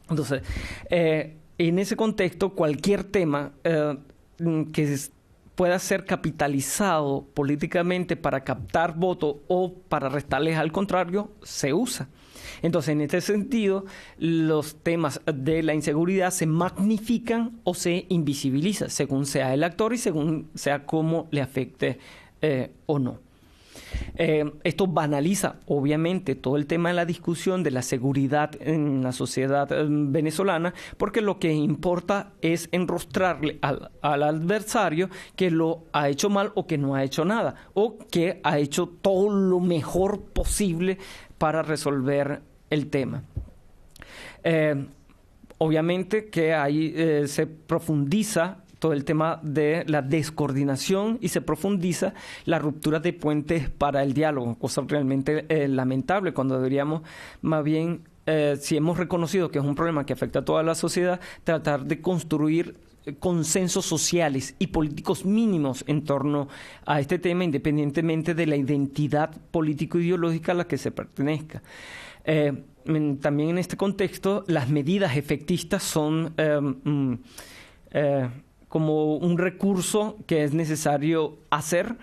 Entonces, en ese contexto, cualquier tema que pueda ser capitalizado políticamente para captar votos o para restarles al contrario, se usa. Entonces, en este sentido, los temas de la inseguridad se magnifican o se invisibilizan, según sea el actor y según sea cómo le afecte o no. Esto banaliza, obviamente, todo el tema de la discusión de la seguridad en la sociedad venezolana, porque lo que importa es enrostrarle al adversario que lo ha hecho mal o que no ha hecho nada, o que ha hecho todo lo mejor posible para resolver el tema. Obviamente que ahí se profundiza todo el tema de la descoordinación y se profundiza la ruptura de puentes para el diálogo, cosa realmente lamentable, cuando deberíamos más bien si hemos reconocido que es un problema que afecta a toda la sociedad, tratar de construir consensos sociales y políticos mínimos en torno a este tema, independientemente de la identidad político-ideológica a la que se pertenezca. También en este contexto, las medidas efectistas son como un recurso que es necesario hacer,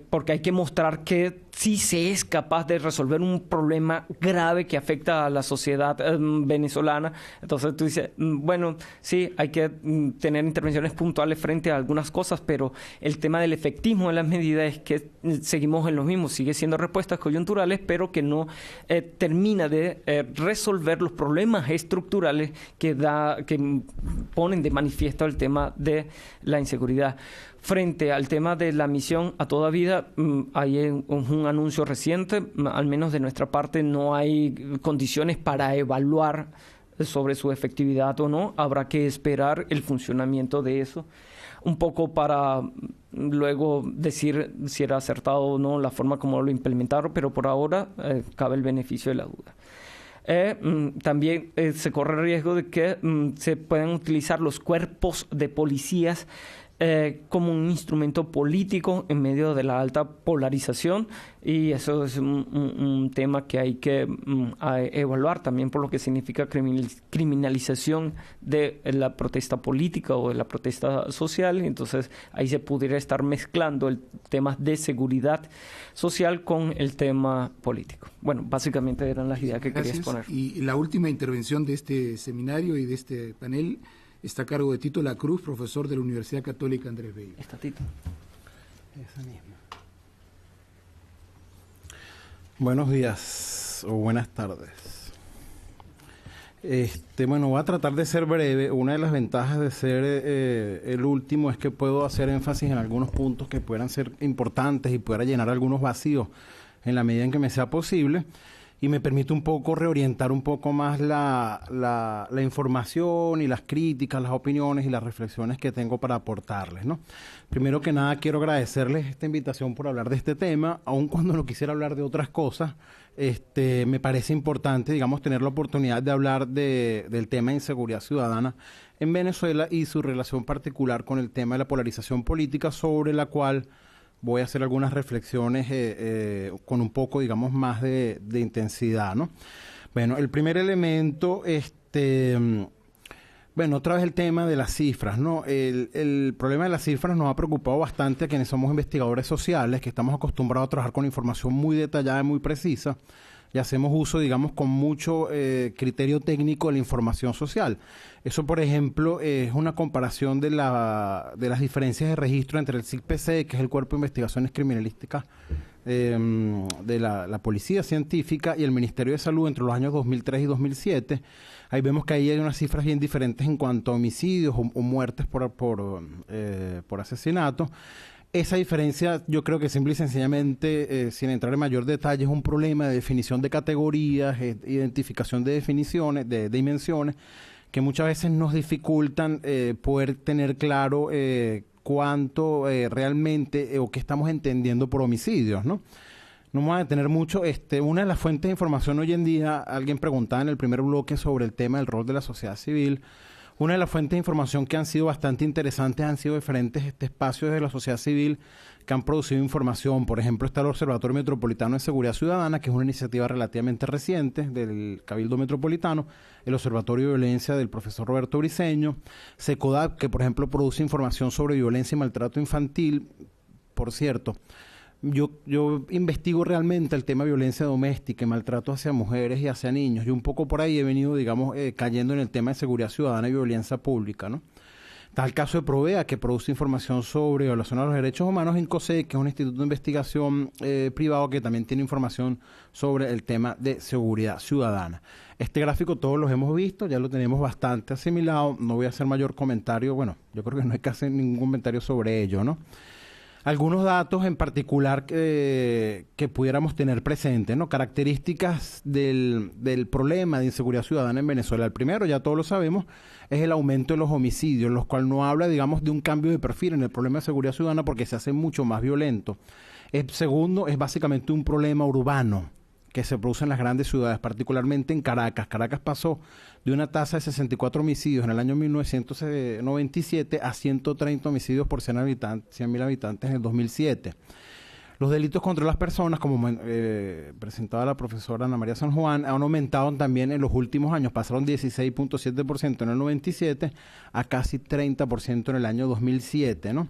porque hay que mostrar que sí se es capaz de resolver un problema grave que afecta a la sociedad venezolana. Entonces tú dices, bueno, sí, hay que tener intervenciones puntuales frente a algunas cosas, pero el tema del efectismo de las medidas es que seguimos en lo mismo, sigue siendo respuestas coyunturales, pero que no termina de resolver los problemas estructurales que ponen de manifiesto el tema de la inseguridad. Frente al tema de la misión a toda vida, hay un anuncio reciente, al menos de nuestra parte no hay condiciones para evaluar sobre su efectividad o no. Habrá que esperar el funcionamiento de eso, un poco para luego decir si era acertado o no la forma como lo implementaron, pero por ahora cabe el beneficio de la duda. También se corre el riesgo de que se puedan utilizar los cuerpos de policías como un instrumento político en medio de la alta polarización, y eso es un tema que hay que evaluar también por lo que significa criminalización de la protesta política o de la protesta social. Entonces ahí se pudiera estar mezclando el tema de seguridad social con el tema político. Bueno, básicamente eran las ideas que quería exponer. Y la última intervención de este seminario y de este panel está a cargo de Tito Lacruz, profesor de la Universidad Católica Andrés Bello. Está Tito. Esa misma. Buenos días o buenas tardes. Bueno, voy a tratar de ser breve. Una de las ventajas de ser el último es que puedo hacer énfasis en algunos puntos que puedan ser importantes y pueda llenar algunos vacíos en la medida en que me sea posible. Y me permite un poco reorientar un poco más la información y las críticas, las opiniones y las reflexiones que tengo para aportarles, ¿no? Primero que nada, quiero agradecerles esta invitación por hablar de este tema, aun cuando no quisiera hablar de otras cosas. Me parece importante, digamos, tener la oportunidad de hablar del tema de inseguridad ciudadana en Venezuela y su relación particular con el tema de la polarización política, sobre la cual voy a hacer algunas reflexiones con un poco, digamos, más de intensidad, ¿no? Bueno, el primer elemento, otra vez el tema de las cifras, ¿no? El problema de las cifras nos ha preocupado bastante a quienes somos investigadores sociales, que estamos acostumbrados a trabajar con información muy detallada y muy precisa, y hacemos uso, digamos, con mucho criterio técnico de la información social. Eso, por ejemplo, es una comparación de las diferencias de registro entre el SICPC, que es el Cuerpo de Investigaciones Criminalísticas de la Policía Científica, y el Ministerio de Salud entre los años 2003 y 2007. Ahí vemos que ahí hay unas cifras bien diferentes en cuanto a homicidios o muertes por asesinato. Esa diferencia, yo creo que simple y sencillamente, sin entrar en mayor detalle, es un problema de definición de categorías, identificación de definiciones, de dimensiones, que muchas veces nos dificultan poder tener claro cuánto realmente o qué estamos entendiendo por homicidios, ¿no? No me voy a detener mucho. Una de las fuentes de información hoy en día, alguien preguntaba en el primer bloque sobre el tema del rol de la sociedad civil. Una de las fuentes de información que han sido bastante interesantes han sido diferentes espacios de la sociedad civil que han producido información. Por ejemplo, está el Observatorio Metropolitano de Seguridad Ciudadana, que es una iniciativa relativamente reciente del Cabildo Metropolitano, el Observatorio de Violencia del profesor Roberto Briceño, SECODAP, que por ejemplo produce información sobre violencia y maltrato infantil. Por cierto, yo investigo realmente el tema de violencia doméstica y maltrato hacia mujeres y hacia niños, y un poco por ahí he venido, digamos, cayendo en el tema de seguridad ciudadana y violencia pública, ¿no? Está el caso de Provea, que produce información sobre violación a los derechos humanos, INCOSEC, que es un instituto de investigación privado que también tiene información sobre el tema de seguridad ciudadana. Este gráfico todos los hemos visto, ya lo tenemos bastante asimilado, no voy a hacer mayor comentario, bueno, yo creo que no hay que hacer ningún comentario sobre ello, ¿no? Algunos datos en particular que pudiéramos tener presentes, ¿no? Características del problema de inseguridad ciudadana en Venezuela. El primero, ya todos lo sabemos, es el aumento de los homicidios, los cuales no habla, digamos, de un cambio de perfil en el problema de seguridad ciudadana porque se hace mucho más violento. El segundo, es básicamente un problema urbano. que se produce en las grandes ciudades, particularmente en Caracas. Caracas pasó de una tasa de 64 homicidios en el año 1997 a 130 homicidios por 100.000 habitantes en el 2007. Los delitos contra las personas, como presentaba la profesora Ana María San Juan, han aumentado también en los últimos años. Pasaron 16.7% en el 97 a casi 30% en el año 2007, ¿no?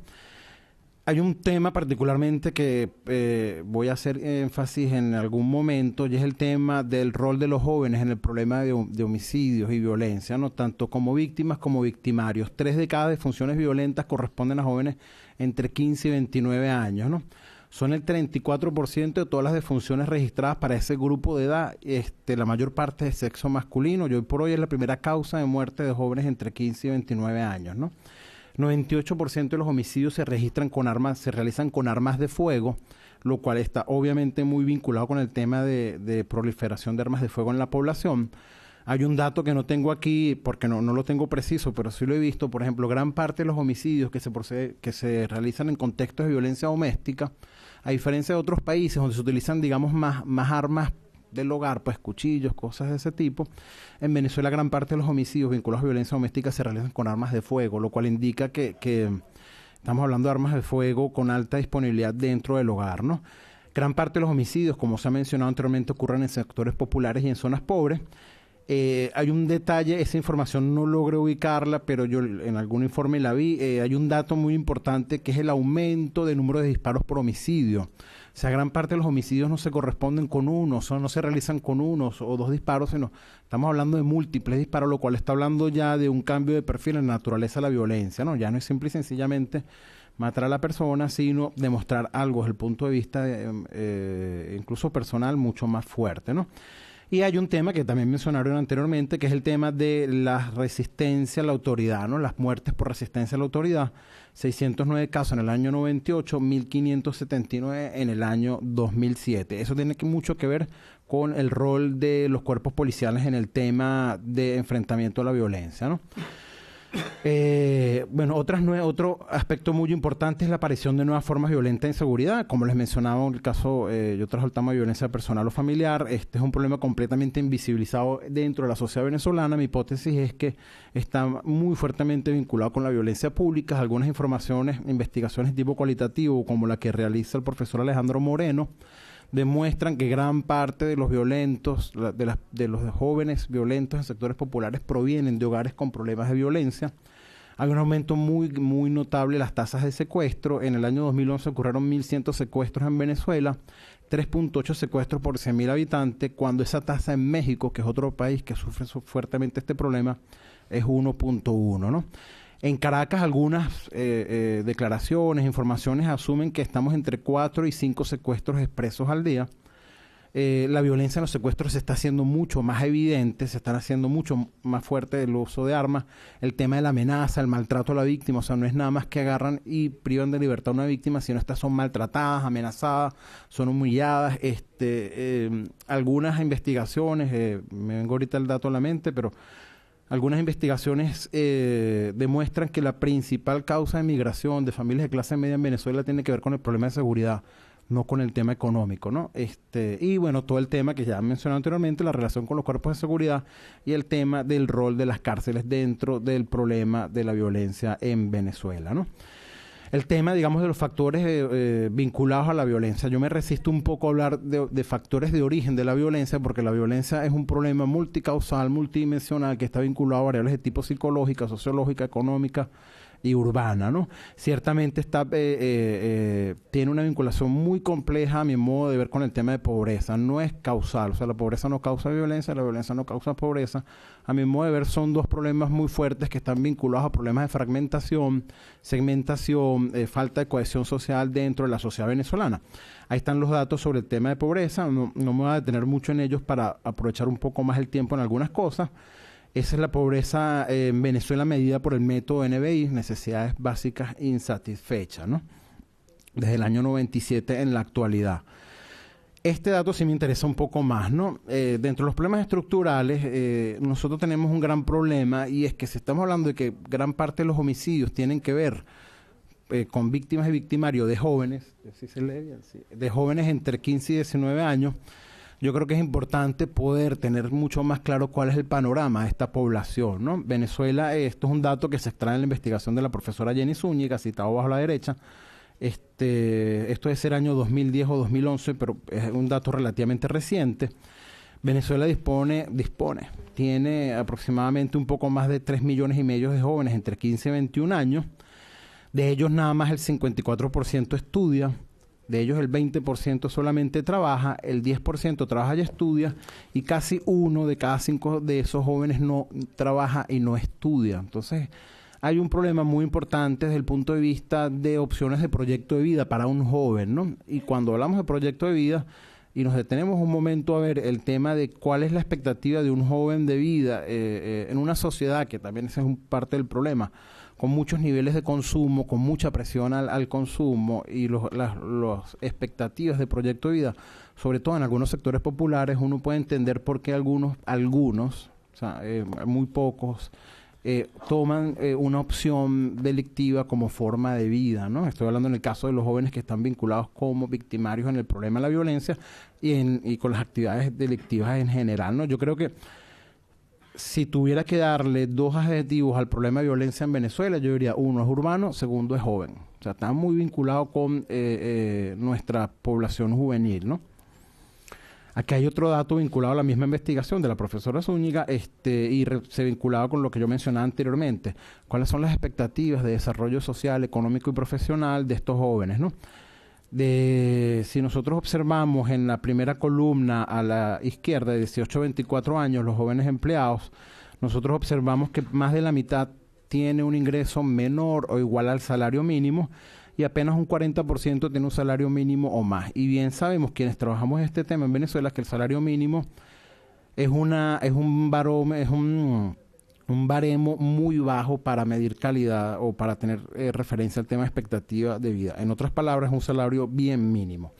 Hay un tema particularmente que voy a hacer énfasis en algún momento, y es el tema del rol de los jóvenes en el problema de homicidios y violencia, ¿no? Tanto como víctimas como victimarios. 3 de cada defunciones violentas corresponden a jóvenes entre 15 y 29 años, ¿no? Son el 34% de todas las defunciones registradas para ese grupo de edad, la mayor parte de sexo masculino, y hoy por hoy es la primera causa de muerte de jóvenes entre 15 y 29 años, ¿no? 98% de los homicidios se realizan con armas de fuego, lo cual está obviamente muy vinculado con el tema de proliferación de armas de fuego en la población. Hay un dato que no tengo aquí porque no lo tengo preciso, pero sí lo he visto. Por ejemplo, gran parte de los homicidios que se realizan en contextos de violencia doméstica, a diferencia de otros países donde se utilizan, digamos, más armas del hogar, pues cuchillos, cosas de ese tipo, en Venezuela gran parte de los homicidios vinculados a violencia doméstica se realizan con armas de fuego, lo cual indica que estamos hablando de armas de fuego con alta disponibilidad dentro del hogar, ¿no? Gran parte de los homicidios, como se ha mencionado anteriormente, ocurren en sectores populares y en zonas pobres. Hay un detalle, esa información no logré ubicarla, pero yo en algún informe la vi. Hay un dato muy importante que es el aumento del número de disparos por homicidio. O sea, gran parte de los homicidios no se corresponden con uno, no se realizan con unos o 2 disparos, sino estamos hablando de múltiples disparos, lo cual está hablando ya de un cambio de perfil en la naturaleza de la violencia, ¿no? Ya no es simple y sencillamente matar a la persona, sino demostrar algo desde el punto de vista incluso personal mucho más fuerte, ¿no? Y hay un tema que también mencionaron anteriormente, que es el tema de la resistencia a la autoridad, ¿no? Las muertes por resistencia a la autoridad. 609 casos en el año 98, 1.579 en el año 2007. Eso tiene mucho que ver con el rol de los cuerpos policiales en el tema de enfrentamiento a la violencia, ¿no? Bueno, otro aspecto muy importante es la aparición de nuevas formas violentas de inseguridad. Como les mencionaba en el caso, yo trajo el tema de violencia personal o familiar. Este es un problema completamente invisibilizado dentro de la sociedad venezolana. Mi hipótesis es que está muy fuertemente vinculado con la violencia pública. Algunas investigaciones tipo cualitativo, como la que realiza el profesor Alejandro Moreno, demuestran que gran parte de los violentos, de los jóvenes violentos en sectores populares provienen de hogares con problemas de violencia. Hay un aumento muy, muy notable de las tasas de secuestro. En el año 2011 ocurrieron 1.100 secuestros en Venezuela, 3.8 secuestros por 100.000 habitantes, cuando esa tasa en México, que es otro país que sufre fuertemente este problema, es 1.1, ¿no? En Caracas algunas declaraciones, informaciones asumen que estamos entre 4 y 5 secuestros expresos al día. La violencia en los secuestros se está haciendo mucho más evidente, se están haciendo mucho más fuerte el uso de armas, el tema de la amenaza, el maltrato a la víctima. O sea, no es nada más que agarran y privan de libertad a una víctima, sino estas son maltratadas, amenazadas, son humilladas. Algunas investigaciones, me vengo ahorita el dato a la mente, pero algunas investigaciones demuestran que la principal causa de migración de familias de clase media en Venezuela tiene que ver con el problema de seguridad, no con el tema económico, ¿no? Y bueno, todo el tema que ya mencioné anteriormente, la relación con los cuerpos de seguridad y el tema del rol de las cárceles dentro del problema de la violencia en Venezuela, ¿no? El tema, digamos, de los factores vinculados a la violencia. Yo me resisto un poco a hablar de factores de origen de la violencia, porque la violencia es un problema multicausal, multidimensional, que está vinculado a variables de tipo psicológica, sociológica, económica y urbana, ¿no? Ciertamente tiene una vinculación muy compleja, a mi modo de ver, con el tema de pobreza. No es causal, o sea, la pobreza no causa violencia, la violencia no causa pobreza. A mi modo de ver, son dos problemas muy fuertes que están vinculados a problemas de fragmentación, segmentación, falta de cohesión social dentro de la sociedad venezolana. Ahí están los datos sobre el tema de pobreza. No me voy a detener mucho en ellos para aprovechar un poco más el tiempo en algunas cosas. Esa es la pobreza en Venezuela medida por el método NBI, necesidades básicas insatisfechas, ¿no? Desde el año 97 en la actualidad. Este dato sí me interesa un poco más, ¿no? Dentro de los problemas estructurales, nosotros tenemos un gran problema, y es que si estamos hablando de que gran parte de los homicidios tienen que ver con víctimas y victimarios de jóvenes, de jóvenes entre 15 y 19 años, yo creo que es importante poder tener mucho más claro cuál es el panorama de esta población, ¿no? Venezuela, esto es un dato que se extrae en la investigación de la profesora Jenny Zúñiga, citado bajo la derecha. Esto debe ser año 2010 o 2011, pero es un dato relativamente reciente. Venezuela tiene aproximadamente un poco más de 3,5 millones de jóvenes entre 15 y 21 años. De ellos nada más el 54% estudia. De ellos el 20% solamente trabaja, el 10% trabaja y estudia, y casi 1 de cada 5 de esos jóvenes no trabaja y no estudia. Entonces, hay un problema muy importante desde el punto de vista de opciones de proyecto de vida para un joven, ¿no? Y cuando hablamos de proyecto de vida, y nos detenemos un momento a ver el tema de cuál es la expectativa de un joven de vida en una sociedad, que también ese es parte del problema, con muchos niveles de consumo, con mucha presión al consumo, y las expectativas de proyecto de vida, sobre todo en algunos sectores populares, uno puede entender por qué algunos, o sea, muy pocos, toman una opción delictiva como forma de vida, ¿no? Estoy hablando en el caso de los jóvenes que están vinculados como victimarios en el problema de la violencia y con las actividades delictivas en general, ¿no? Yo creo que si tuviera que darle 2 adjetivos al problema de violencia en Venezuela, yo diría, 1 es urbano, 2 es joven. O sea, está muy vinculado con nuestra población juvenil, ¿no? Aquí hay otro dato vinculado a la misma investigación de la profesora Zúñiga, se vinculaba con lo que yo mencionaba anteriormente. ¿Cuáles son las expectativas de desarrollo social, económico y profesional de estos jóvenes, ¿no? Si nosotros observamos en la primera columna a la izquierda, de 18 a 24 años, los jóvenes empleados, nosotros observamos que más de la mitad tiene un ingreso menor o igual al salario mínimo, y apenas un 40% tiene un salario mínimo o más. Y bien sabemos quienes trabajamos este tema en Venezuela que el salario mínimo es un baremo muy bajo para medir calidad o para tener referencia al tema de expectativa de vida. En otras palabras, es un salario bien mínimo.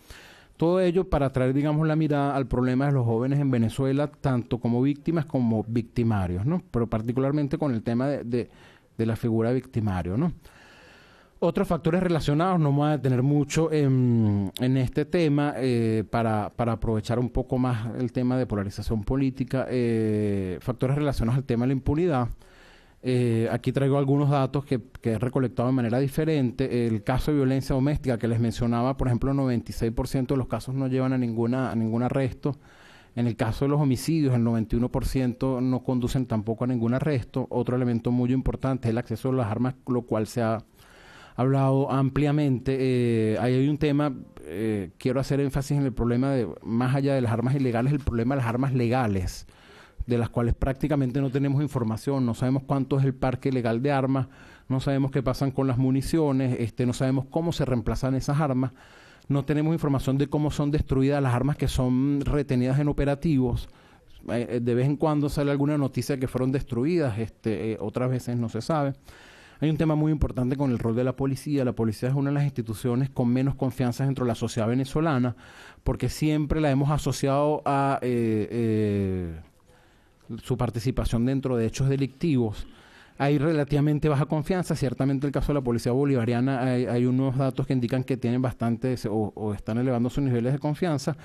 Todo ello para traer, digamos, la mirada al problema de los jóvenes en Venezuela, tanto como víctimas como victimarios, ¿no? Pero particularmente con el tema de la figura de victimario, ¿no? Otros factores relacionados, no me voy a detener mucho en este tema para aprovechar un poco más el tema de polarización política, factores relacionados al tema de la impunidad. Aquí traigo algunos datos que he recolectado de manera diferente. El caso de violencia doméstica que les mencionaba, por ejemplo, el 96% de los casos no llevan a ningún arresto. En el caso de los homicidios, el 91% no conducen tampoco a ningún arresto. Otro elemento muy importante es el acceso a las armas, lo cual se ha hablado ampliamente. Ahí hay un tema, quiero hacer énfasis en el problema de, más allá de las armas ilegales, el problema de las armas legales, de las cuales prácticamente no tenemos información, no sabemos cuánto es el parque legal de armas, no sabemos qué pasan con las municiones, no sabemos cómo se reemplazan esas armas, no tenemos información de cómo son destruidas las armas que son retenidas en operativos. De vez en cuando sale alguna noticia de que fueron destruidas, otras veces no se sabe. Hay un tema muy importante con el rol de la policía. La policía es una de las instituciones con menos confianza dentro de la sociedad venezolana, porque siempre la hemos asociado a su participación dentro de hechos delictivos. Hay relativamente baja confianza. Ciertamente el caso de la policía bolivariana hay unos datos que indican que tienen bastante o están elevando sus niveles de confianza.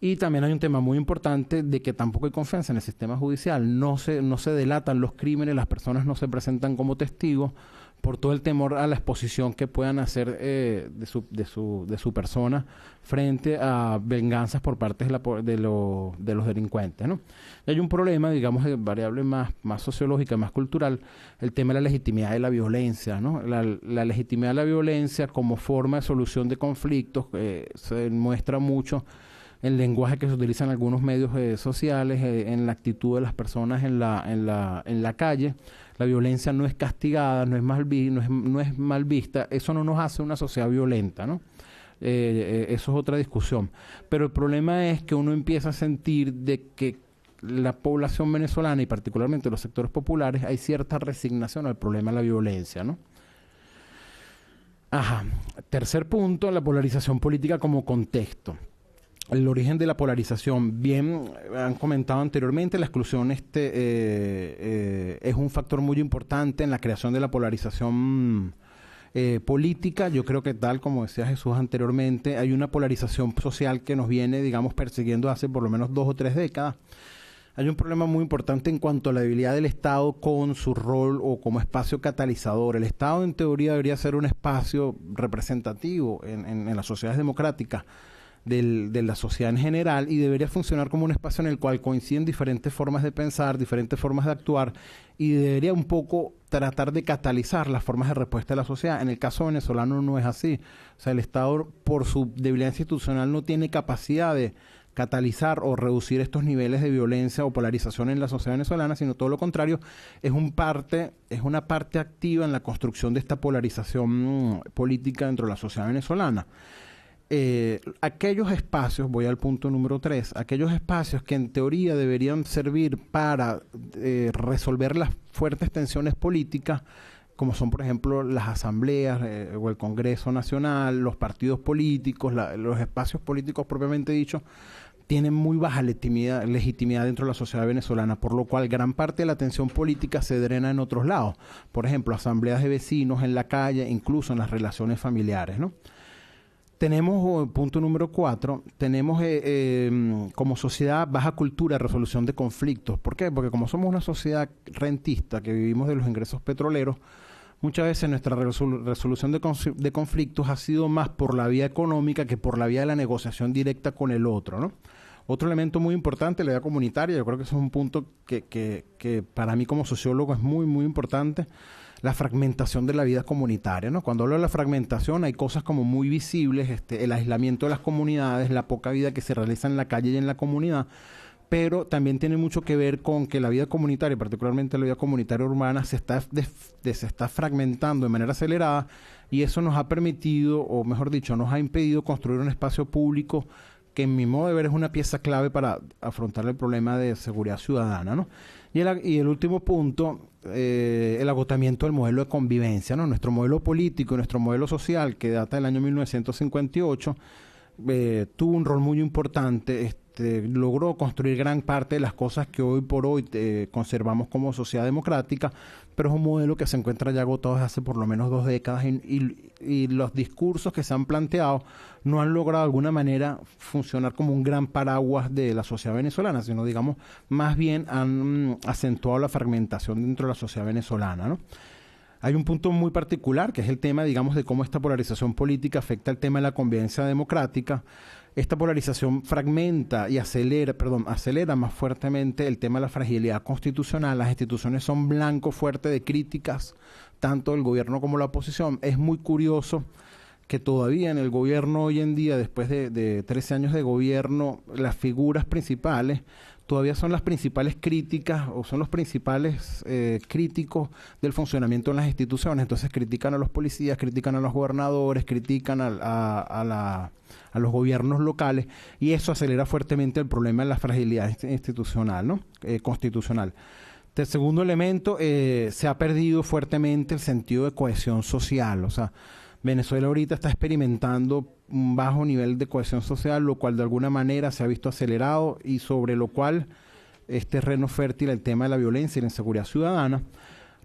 Y también hay un tema muy importante de que tampoco hay confianza en el sistema judicial. No se delatan los crímenes, las personas no se presentan como testigos por todo el temor a la exposición que puedan hacer de su persona frente a venganzas por parte de los delincuentes, ¿no? Y hay un problema, digamos, de variable más sociológica, más cultural, el tema de la legitimidad de la violencia, ¿no? La legitimidad de la violencia como forma de solución de conflictos se muestra mucho el lenguaje que se utiliza en algunos medios sociales, en la actitud de las personas en la calle. La violencia no es castigada, no es mal vista. Eso no nos hace una sociedad violenta, ¿no? Eso es otra discusión. Pero el problema es que uno empieza a sentir de que la población venezolana y particularmente los sectores populares hay cierta resignación al problema de la violencia, ¿no? Ajá. Tercer punto, la polarización política como contexto. El origen de la polarización, bien han comentado anteriormente, la exclusión es un factor muy importante en la creación de la polarización política. Yo creo que tal como decía Jesús anteriormente, hay una polarización social que nos viene, digamos, persiguiendo hace por lo menos 2 o 3 décadas. Hay un problema muy importante en cuanto a la debilidad del Estado con su rol o como espacio catalizador. El Estado, en teoría, debería ser un espacio representativo en las sociedades democráticas de la sociedad en general, y debería funcionar como un espacio en el cual coinciden diferentes formas de pensar, diferentes formas de actuar, y debería un poco tratar de catalizar las formas de respuesta de la sociedad. En el caso venezolano no es así. O sea, el Estado, por su debilidad institucional, no tiene capacidad de catalizar o reducir estos niveles de violencia o polarización en la sociedad venezolana, sino todo lo contrario, es una parte activa en la construcción de esta polarización política dentro de la sociedad venezolana. Aquellos espacios, voy al punto número 3, aquellos espacios que en teoría deberían servir para resolver las fuertes tensiones políticas, como son, por ejemplo, las asambleas o el Congreso Nacional, los partidos políticos, los espacios políticos propiamente dichos, tienen muy baja legitimidad dentro de la sociedad venezolana, por lo cual gran parte de la atención política se drena en otros lados. Por ejemplo, asambleas de vecinos en la calle, incluso en las relaciones familiares, ¿no? Tenemos, punto número 4, tenemos como sociedad baja cultura de resolución de conflictos. ¿Por qué? Porque como somos una sociedad rentista que vivimos de los ingresos petroleros, muchas veces nuestra resolución de conflictos ha sido más por la vía económica que por la vía de la negociación directa con el otro, ¿no? Otro elemento muy importante, la vida comunitaria. Yo creo que eso es un punto que para mí como sociólogo es muy, muy importante. La fragmentación de la vida comunitaria, ¿no? Cuando hablo de la fragmentación hay cosas como muy visibles, el aislamiento de las comunidades, la poca vida que se realiza en la calle y en la comunidad, pero también tiene mucho que ver con que la vida comunitaria, particularmente la vida comunitaria urbana, se está fragmentando de manera acelerada, y eso nos ha permitido, o mejor dicho, nos ha impedido construir un espacio público que en mi modo de ver es una pieza clave para afrontar el problema de seguridad ciudadana, ¿no? Y el último punto, el agotamiento del modelo de convivencia, ¿no? Nuestro modelo político y nuestro modelo social, que data del año 1958, tuvo un rol muy importante, logró construir gran parte de las cosas que hoy por hoy conservamos como sociedad democrática, pero es un modelo que se encuentra ya agotado desde hace por lo menos 2 décadas, y los discursos que se han planteado no han logrado de alguna manera funcionar como un gran paraguas de la sociedad venezolana, sino, digamos, más bien han acentuado la fragmentación dentro de la sociedad venezolana, ¿no? Hay un punto muy particular, que es el tema, digamos, de cómo esta polarización política afecta el tema de la convivencia democrática. Esta polarización fragmenta y acelera más fuertemente el tema de la fragilidad constitucional. Las instituciones son blanco fuerte de críticas, tanto del gobierno como la oposición. Es muy curioso que todavía en el gobierno hoy en día, después de 13 años de gobierno, las figuras principales todavía son las principales críticas o son los principales críticos del funcionamiento de las instituciones. Entonces critican a los policías, critican a los gobernadores, critican a los gobiernos locales, y eso acelera fuertemente el problema de la fragilidad institucional, ¿no? Constitucional. El segundo elemento, se ha perdido fuertemente el sentido de cohesión social. O sea, Venezuela ahorita está experimentando un bajo nivel de cohesión social, lo cual de alguna manera se ha visto acelerado, y sobre lo cual es terreno fértil el tema de la violencia y la inseguridad ciudadana.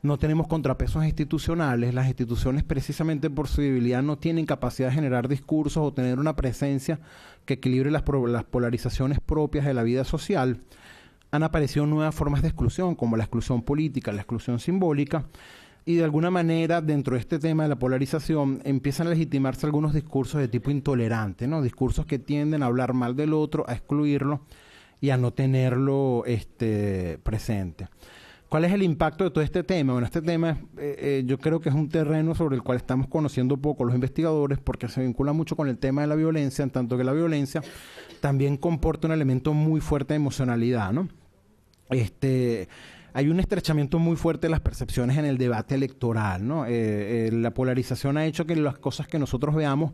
No tenemos contrapesos institucionales. Las instituciones, precisamente por su debilidad, no tienen capacidad de generar discursos o tener una presencia que equilibre las polarizaciones propias de la vida social. Han aparecido nuevas formas de exclusión, como la exclusión política, la exclusión simbólica, y de alguna manera, dentro de este tema de la polarización, empiezan a legitimarse algunos discursos de tipo intolerante, ¿no? Discursos que tienden a hablar mal del otro, a excluirlo y a no tenerlo presente. ¿Cuál es el impacto de todo este tema? Bueno, este tema yo creo que es un terreno sobre el cual estamos conociendo poco los investigadores, porque se vincula mucho con el tema de la violencia, en tanto que la violencia también comporta un elemento muy fuerte de emocionalidad, ¿no? Hay un estrechamiento muy fuerte de las percepciones en el debate electoral, ¿no? La polarización ha hecho que las cosas que nosotros veamos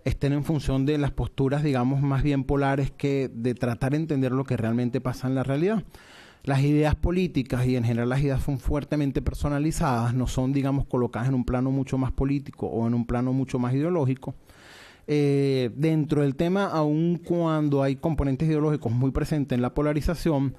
estén en función de las posturas, digamos, más bien polares, que de tratar de entender lo que realmente pasa en la realidad. Las ideas políticas, y en general las ideas son fuertemente personalizadas, no son, digamos, colocadas en un plano mucho más político o en un plano mucho más ideológico. Dentro del tema, aun cuando hay componentes ideológicos muy presentes en la polarización,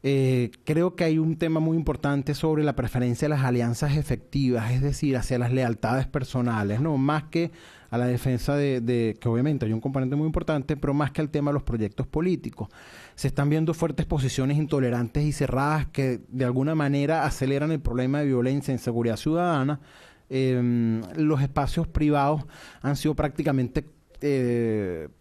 Creo que hay un tema muy importante sobre la preferencia de las alianzas efectivas, es decir, hacia las lealtades personales, ¿no? Más que a la defensa que obviamente hay un componente muy importante, pero más que al tema de los proyectos políticos. Se están viendo fuertes posiciones intolerantes y cerradas que de alguna manera aceleran el problema de violencia e inseguridad ciudadana. Los espacios privados han sido prácticamente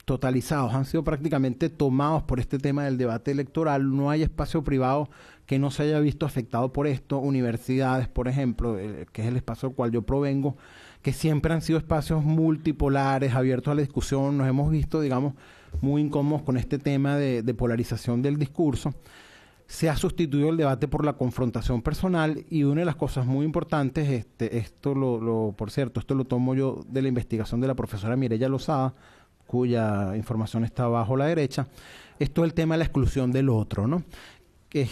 totalizados, han sido prácticamente tomados por este tema del debate electoral. No hay espacio privado que no se haya visto afectado por esto. Universidades, por ejemplo, que es el espacio del cual yo provengo, que siempre han sido espacios multipolares, abiertos a la discusión. Nos hemos visto, digamos, muy incómodos con este tema de polarización del discurso. Se ha sustituido el debate por la confrontación personal, y una de las cosas muy importantes, por cierto, esto lo tomo yo de la investigación de la profesora Mireya Lozada, cuya información está abajo a la derecha, es todo el tema de la exclusión del otro, ¿no? ¿Qué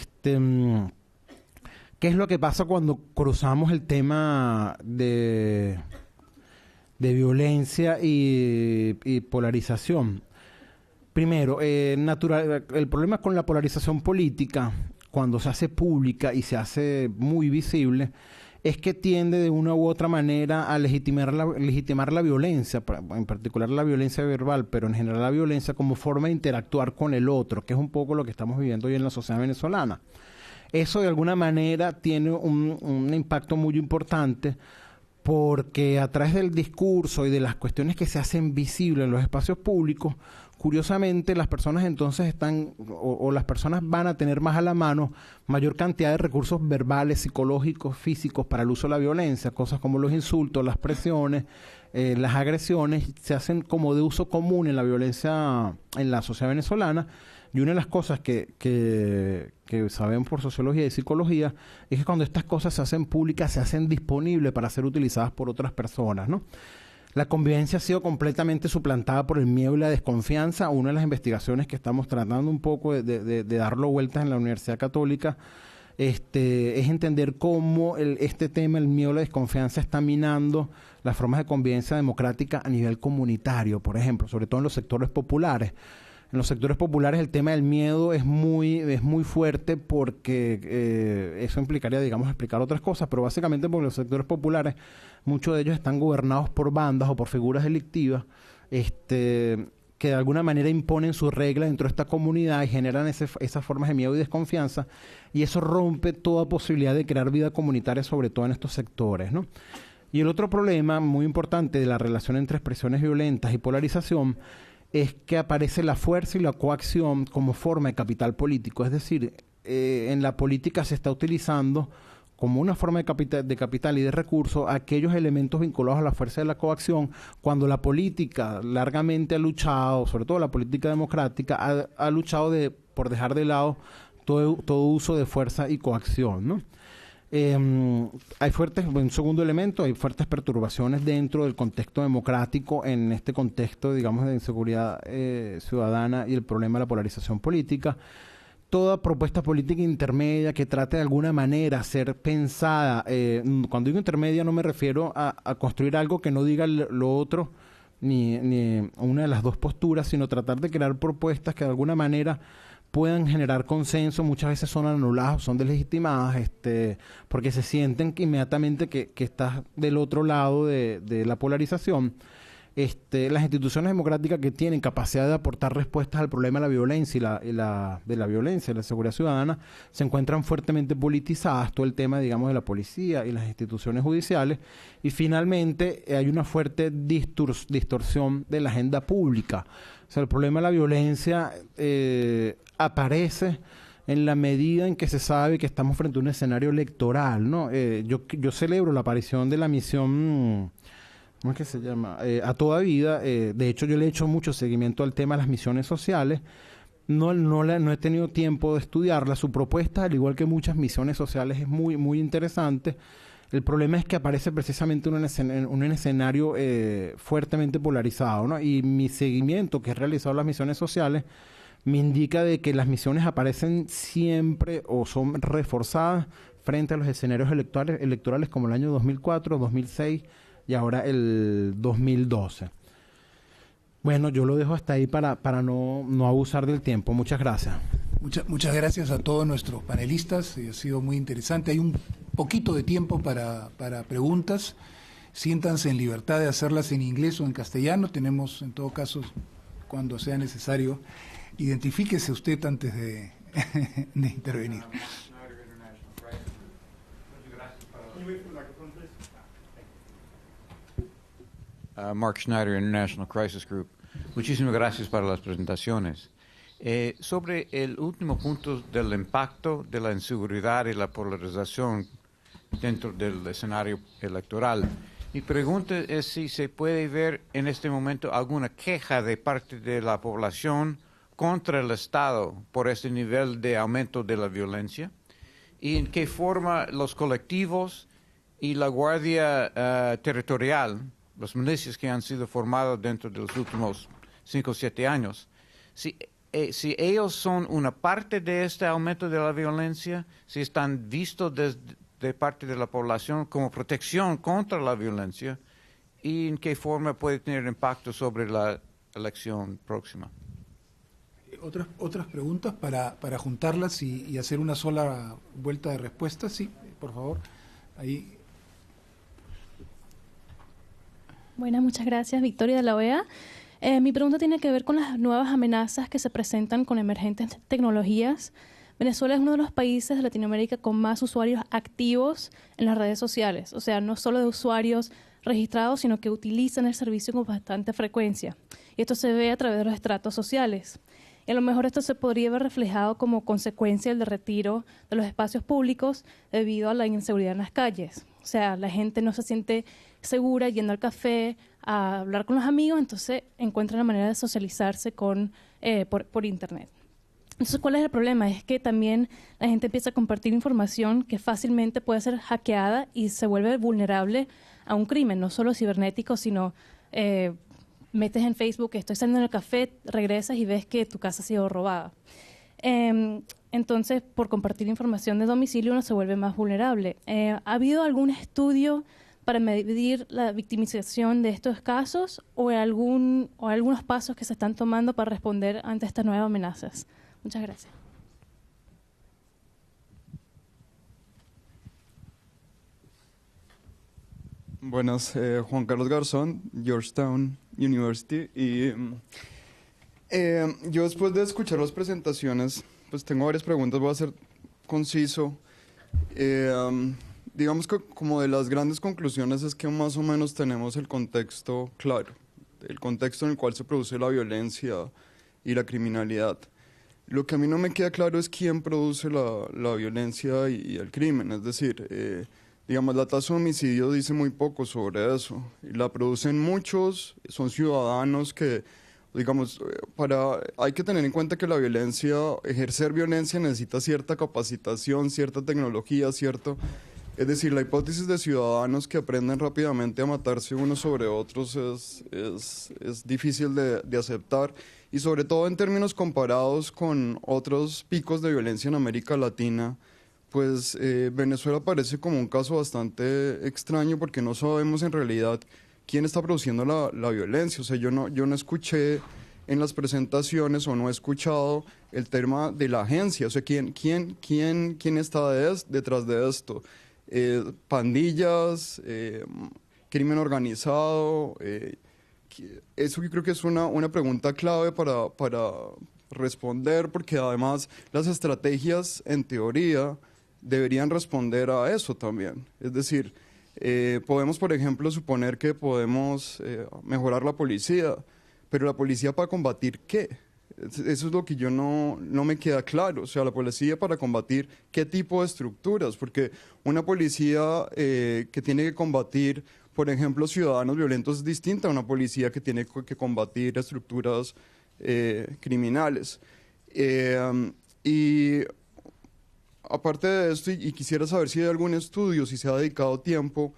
es lo que pasa cuando cruzamos el tema de violencia y polarización? Primero, el problema con la polarización política, cuando se hace pública y se hace muy visible, es que tiende de una u otra manera a legitimar la violencia, en particular la violencia verbal, pero en general la violencia como forma de interactuar con el otro, que es un poco lo que estamos viviendo hoy en la sociedad venezolana. Eso de alguna manera tiene un impacto muy importante, porque a través del discurso y de las cuestiones que se hacen visibles en los espacios públicos, curiosamente las personas entonces las personas van a tener más a la mano mayor cantidad de recursos verbales, psicológicos, físicos para el uso de la violencia, cosas como los insultos, las presiones, las agresiones, se hacen como de uso común en la violencia en la sociedad venezolana. Y una de las cosas que sabemos por sociología y psicología es que cuando estas cosas se hacen públicas, se hacen disponibles para ser utilizadas por otras personas, ¿no? La convivencia ha sido completamente suplantada por el miedo y la desconfianza. Una de las investigaciones que estamos tratando un poco de darlo vueltas en la Universidad Católica es entender cómo este tema, el miedo y la desconfianza, está minando las formas de convivencia democrática a nivel comunitario, por ejemplo, sobre todo en los sectores populares. En los sectores populares el tema del miedo es muy fuerte, porque eso implicaría, digamos, explicar otras cosas, pero básicamente porque los sectores populares, muchos de ellos están gobernados por bandas o por figuras delictivas, que de alguna manera imponen sus reglas dentro de esta comunidad y generan esas formas de miedo y desconfianza, y eso rompe toda posibilidad de crear vida comunitaria, sobre todo en estos sectores, ¿no? Y el otro problema muy importante de la relación entre expresiones violentas y polarización es que aparece la fuerza y la coacción como forma de capital político. Es decir, en la política se está utilizando como una forma de capital y de recursos aquellos elementos vinculados a la fuerza de la coacción, cuando la política largamente ha luchado, sobre todo la política democrática, ha luchado por dejar de lado todo uso de fuerza y coacción, ¿no? Un segundo elemento, hay fuertes perturbaciones dentro del contexto democrático, en este contexto, digamos, de inseguridad ciudadana y el problema de la polarización política. Toda propuesta política intermedia que trate de alguna manera ser pensada, cuando digo intermedia no me refiero a construir algo que no diga lo otro, ni una de las dos posturas, sino tratar de crear propuestas que de alguna manera puedan generar consenso. Muchas veces son anuladas, son deslegitimadas, porque se sienten que inmediatamente que estás del otro lado de la polarización. Las instituciones democráticas que tienen capacidad de aportar respuestas al problema de la violencia y la violencia y la seguridad ciudadana se encuentran fuertemente politizadas, todo el tema, digamos, de la policía y las instituciones judiciales. Y finalmente hay una fuerte distorsión de la agenda pública. O sea, el problema de la violencia aparece en la medida en que se sabe que estamos frente a un escenario electoral, ¿no? Yo celebro la aparición de la misión, ¿cómo es que se llama? A Toda Vida. De hecho, yo le he hecho mucho seguimiento al tema de las misiones sociales. No he tenido tiempo de estudiarla. Su propuesta, al igual que muchas misiones sociales, es muy, muy interesante. El problema es que aparece precisamente un escenario fuertemente polarizado, ¿no? Y mi seguimiento, que he realizado las misiones sociales, me indica de que las misiones aparecen siempre o son reforzadas frente a los escenarios electorales como el año 2004, 2006 y ahora el 2012. Bueno, yo lo dejo hasta ahí para no abusar del tiempo. Muchas gracias. Muchas gracias a todos nuestros panelistas, ha sido muy interesante. Hay un poquito de tiempo para preguntas. Siéntanse en libertad de hacerlas en inglés o en castellano. Tenemos, en todo caso, cuando sea necesario, identifíquese usted antes de intervenir. Mark Schneider, International Crisis Group. Muchísimas gracias para las presentaciones. Sobre el último punto del impacto de la inseguridad y la polarización dentro del escenario electoral, mi pregunta es si se puede ver en este momento alguna queja de parte de la población contra el Estado por este nivel de aumento de la violencia y en qué forma los colectivos y la Guardia Territorial, las milicias que han sido formadas dentro de los últimos 5 o 7 años, si ellos son una parte de este aumento de la violencia, si están vistos de parte de la población como protección contra la violencia y en qué forma puede tener impacto sobre la elección próxima. Otras preguntas para juntarlas y hacer una sola vuelta de respuestas. Sí, por favor. Ahí. Buenas, muchas gracias. Victoria de la OEA. Mi pregunta tiene que ver con las nuevas amenazas que se presentan con emergentes tecnologías. Venezuela es uno de los países de Latinoamérica con más usuarios activos en las redes sociales. O sea, no solo de usuarios registrados, sino que utilizan el servicio con bastante frecuencia. Y esto se ve a través de los estratos sociales. Y a lo mejor esto se podría ver reflejado como consecuencia del retiro de los espacios públicos debido a la inseguridad en las calles. O sea, la gente no se siente segura yendo al café a hablar con los amigos, entonces encuentran la manera de socializarse por Internet. Entonces, ¿cuál es el problema? Es que también la gente empieza a compartir información que fácilmente puede ser hackeada y se vuelve vulnerable a un crimen, no solo cibernético, sino metes en Facebook, estoy saliendo en el café, regresas y ves que tu casa ha sido robada. Entonces, por compartir información de domicilio uno se vuelve más vulnerable. ¿Ha habido algún estudio para medir la victimización de estos casos o algunos pasos que se están tomando para responder ante estas nuevas amenazas? Muchas gracias. Buenas, Juan Carlos Garzón, Georgetown University. Y yo después de escuchar las presentaciones, pues tengo varias preguntas, voy a ser conciso. Digamos que como de las grandes conclusiones es que más o menos tenemos el contexto claro, el contexto en el cual se produce la violencia y la criminalidad. Lo que a mí no me queda claro es quién produce la violencia y el crimen, es decir, digamos, la tasa de homicidio dice muy poco sobre eso, y la producen muchos, son ciudadanos que, digamos, hay que tener en cuenta que la violencia, ejercer violencia necesita cierta capacitación, cierta tecnología, es decir, la hipótesis de ciudadanos que aprenden rápidamente a matarse unos sobre otros es difícil de aceptar, y sobre todo en términos comparados con otros picos de violencia en América Latina, pues Venezuela parece como un caso bastante extraño porque no sabemos en realidad quién está produciendo la violencia. O sea, yo no escuché en las presentaciones o no he escuchado el tema de la agencia. O sea, ¿quién está detrás de esto? Pandillas, crimen organizado. Eso yo creo que es una pregunta clave para responder, porque además las estrategias en teoría deberían responder a eso también. Es decir, podemos, por ejemplo, suponer que podemos mejorar la policía, pero ¿la policía para combatir qué? Eso es lo que yo no me queda claro. O sea, la policía para combatir qué tipo de estructuras, porque una policía que tiene que combatir, por ejemplo, ciudadanos violentos es distinta a una policía que tiene que combatir estructuras criminales. Y aparte de esto, y quisiera saber si hay algún estudio, si se ha dedicado tiempo,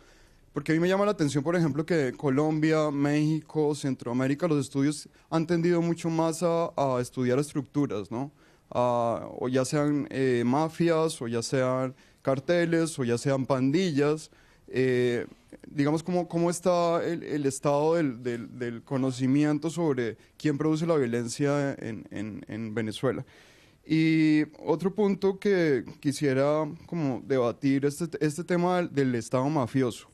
porque a mí me llama la atención, por ejemplo, que Colombia, México, Centroamérica, los estudios han tendido mucho más a estudiar estructuras, ¿no? O ya sean mafias, o ya sean carteles, o ya sean pandillas. Digamos, ¿cómo está el estado del conocimiento sobre quién produce la violencia en Venezuela? Y otro punto que quisiera como debatir, este tema del Estado mafioso,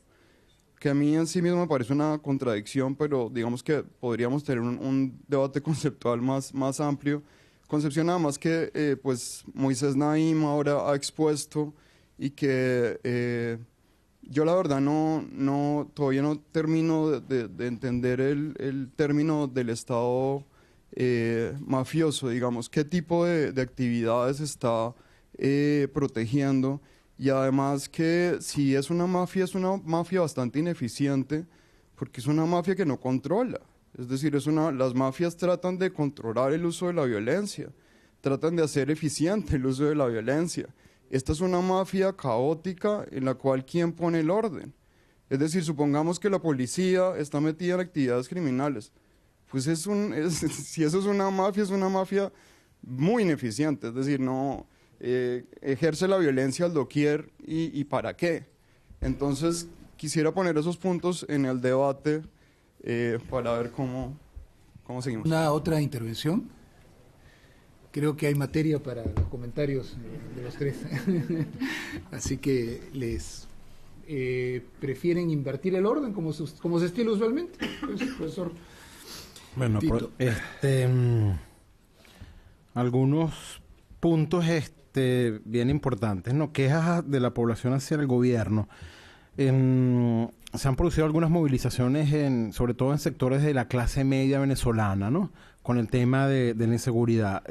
que a mí en sí mismo me parece una contradicción, pero digamos que podríamos tener un debate conceptual más amplio. Concepción nada más que pues Moisés Naim ahora ha expuesto y que yo la verdad todavía no termino de entender el término del Estado mafioso, digamos, qué tipo de actividades está protegiendo, y además que si es una mafia bastante ineficiente, porque es una mafia que no controla. Es decir, las mafias tratan de controlar el uso de la violencia, tratan de hacer eficiente el uso de la violencia. Esta es una mafia caótica en la cual ¿quién pone el orden? Es decir, supongamos que la policía está metida en actividades criminales. Pues si eso es una mafia muy ineficiente. Es decir, no ejerce la violencia al doquier y ¿para qué? Entonces, quisiera poner esos puntos en el debate para ver cómo seguimos. ¿Una otra intervención? Creo que hay materia para los comentarios de los tres. Así que les prefieren invertir el orden como se estila usualmente, profesor. Bueno, algunos puntos bien importantes, ¿no? Quejas de la población hacia el gobierno. Se han producido algunas movilizaciones, sobre todo en sectores de la clase media venezolana, ¿no? Con el tema de la inseguridad.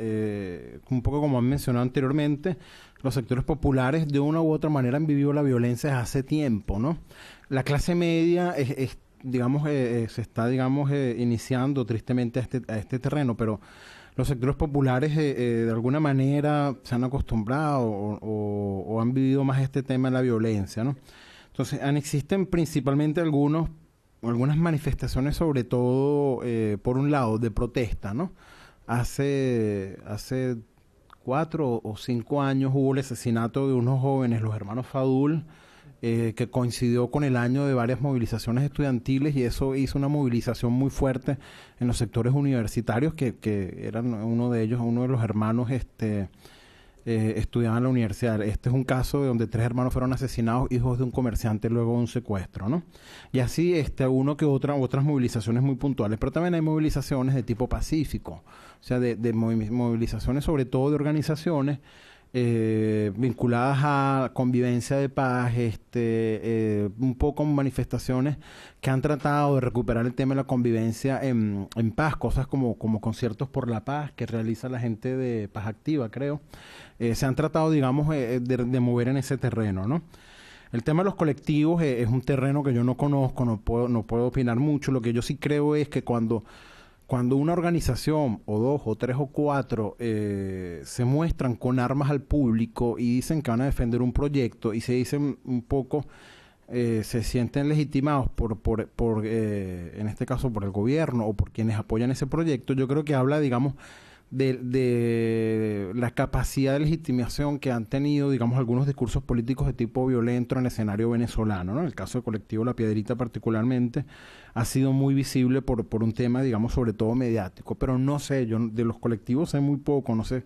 Un poco como han mencionado anteriormente, los sectores populares de una u otra manera han vivido la violencia desde hace tiempo, ¿no? La clase media se está iniciando tristemente a este terreno, pero los sectores populares de alguna manera se han acostumbrado o han vivido más este tema de la violencia, ¿no? Entonces, existen principalmente algunas manifestaciones, sobre todo, por un lado, de protesta, ¿no? Hace 4 o 5 años hubo el asesinato de unos jóvenes, los hermanos Fadul, que coincidió con el año de varias movilizaciones estudiantiles, y eso hizo una movilización muy fuerte en los sectores universitarios, que eran uno de los hermanos estudiaban en la universidad. Este es un caso de donde 3 hermanos fueron asesinados, hijos de un comerciante, luego de un secuestro, ¿no? Y así uno que otras movilizaciones muy puntuales, pero también hay movilizaciones de tipo pacífico, o sea, de movilizaciones sobre todo de organizaciones vinculadas a convivencia de paz, un poco manifestaciones que han tratado de recuperar el tema de la convivencia en paz, cosas como conciertos por la paz que realiza la gente de Paz Activa, creo. Se han tratado, digamos, de mover en ese terreno, ¿no? El tema de los colectivos es un terreno que yo no conozco, no puedo opinar mucho. Lo que yo sí creo es que cuando una organización, o 2, o 3, o 4, se muestran con armas al público y dicen que van a defender un proyecto, y se dicen un poco, se sienten legitimados en este caso por el gobierno o por quienes apoyan ese proyecto, yo creo que habla, digamos, de la capacidad de legitimación que han tenido, digamos, algunos discursos políticos de tipo violento en el escenario venezolano, ¿no? En el caso del colectivo La Piedrita particularmente ha sido muy visible por un tema, digamos, sobre todo mediático, pero no sé, yo de los colectivos sé muy poco, no sé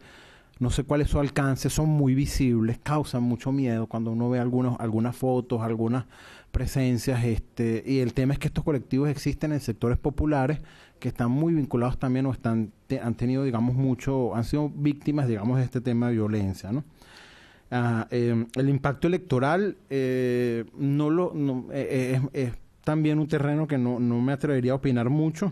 cuál es su alcance, son muy visibles, causan mucho miedo cuando uno ve algunas fotos, algunas presencias, y el tema es que estos colectivos existen en sectores populares que están muy vinculados también han tenido, digamos, han sido víctimas, digamos, de este tema de violencia, ¿no? El impacto electoral es también un terreno que no me atrevería a opinar mucho.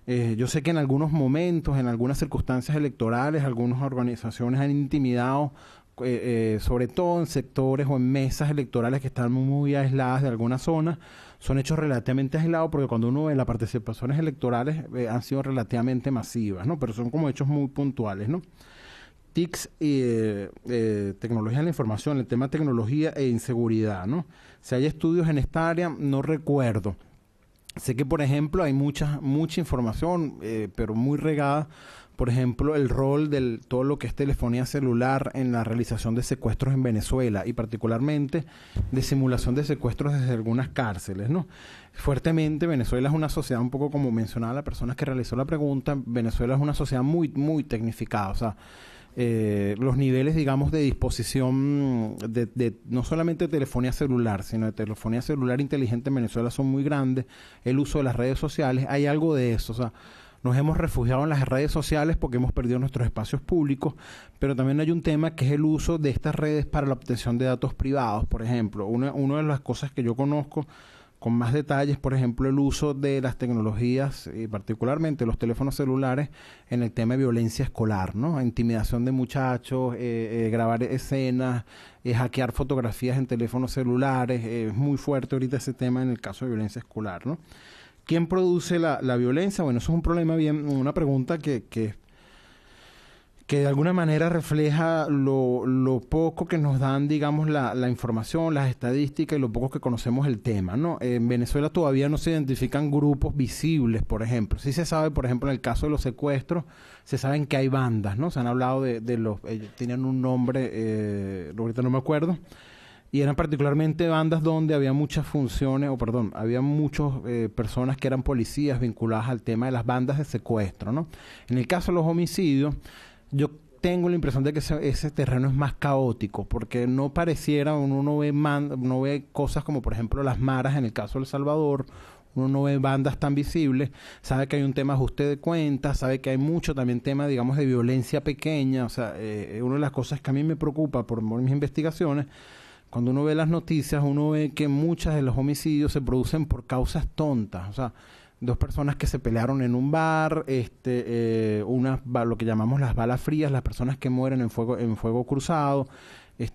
Yo sé que en algunos momentos, en algunas circunstancias electorales, algunas organizaciones han intimidado, sobre todo en sectores o en mesas electorales que están muy aisladas de alguna zona. Son hechos relativamente aislados, porque cuando uno ve las participaciones electorales han sido relativamente masivas, ¿no? Pero son como hechos muy puntuales, ¿no? TICs y tecnología de la información, el tema de tecnología e inseguridad, ¿no? Si hay estudios en esta área, no recuerdo. Sé que, por ejemplo, hay mucha información, pero muy regada. Por ejemplo, el rol de todo lo que es telefonía celular en la realización de secuestros en Venezuela, y particularmente de simulación de secuestros desde algunas cárceles, ¿no? Fuertemente, Venezuela es una sociedad, un poco como mencionaba la persona que realizó la pregunta, Venezuela es una sociedad muy, muy tecnificada. O sea, los niveles, digamos, de disposición de no solamente telefonía celular, sino de telefonía celular inteligente en Venezuela son muy grandes, el uso de las redes sociales, hay algo de eso, o sea, nos hemos refugiado en las redes sociales porque hemos perdido nuestros espacios públicos, pero también hay un tema que es el uso de estas redes para la obtención de datos privados, por ejemplo. Una de las cosas que yo conozco con más detalles, por ejemplo, el uso de las tecnologías, y particularmente los teléfonos celulares, en el tema de violencia escolar, ¿no? Intimidación de muchachos, grabar escenas, hackear fotografías en teléfonos celulares. Es muy fuerte ahorita ese tema en el caso de violencia escolar, ¿no? ¿Quién produce la violencia? Bueno, eso es un problema una pregunta que de alguna manera refleja lo poco que nos dan, digamos, la información, las estadísticas y lo poco que conocemos el tema, ¿no? En Venezuela todavía no se identifican grupos visibles, por ejemplo. Sí se sabe, por ejemplo, en el caso de los secuestros, se saben que hay bandas, ¿no? Se han hablado de los... Ellos tenían un nombre, ahorita no me acuerdo, y eran particularmente bandas donde había muchas funciones, había muchas personas que eran policías vinculadas al tema de las bandas de secuestro, ¿no? En el caso de los homicidios, yo tengo la impresión de que ese terreno es más caótico, porque no pareciera, uno no ve cosas como, por ejemplo, las maras en el caso de El Salvador, uno no ve bandas tan visibles, sabe que hay un tema de ajuste de cuentas, sabe que hay mucho también tema, digamos, de violencia pequeña. O sea, una de las cosas que a mí me preocupa por mis investigaciones, cuando uno ve las noticias, uno ve que muchos de los homicidios se producen por causas tontas. O sea, dos personas que se pelearon en un bar, lo que llamamos las balas frías, las personas que mueren en fuego cruzado.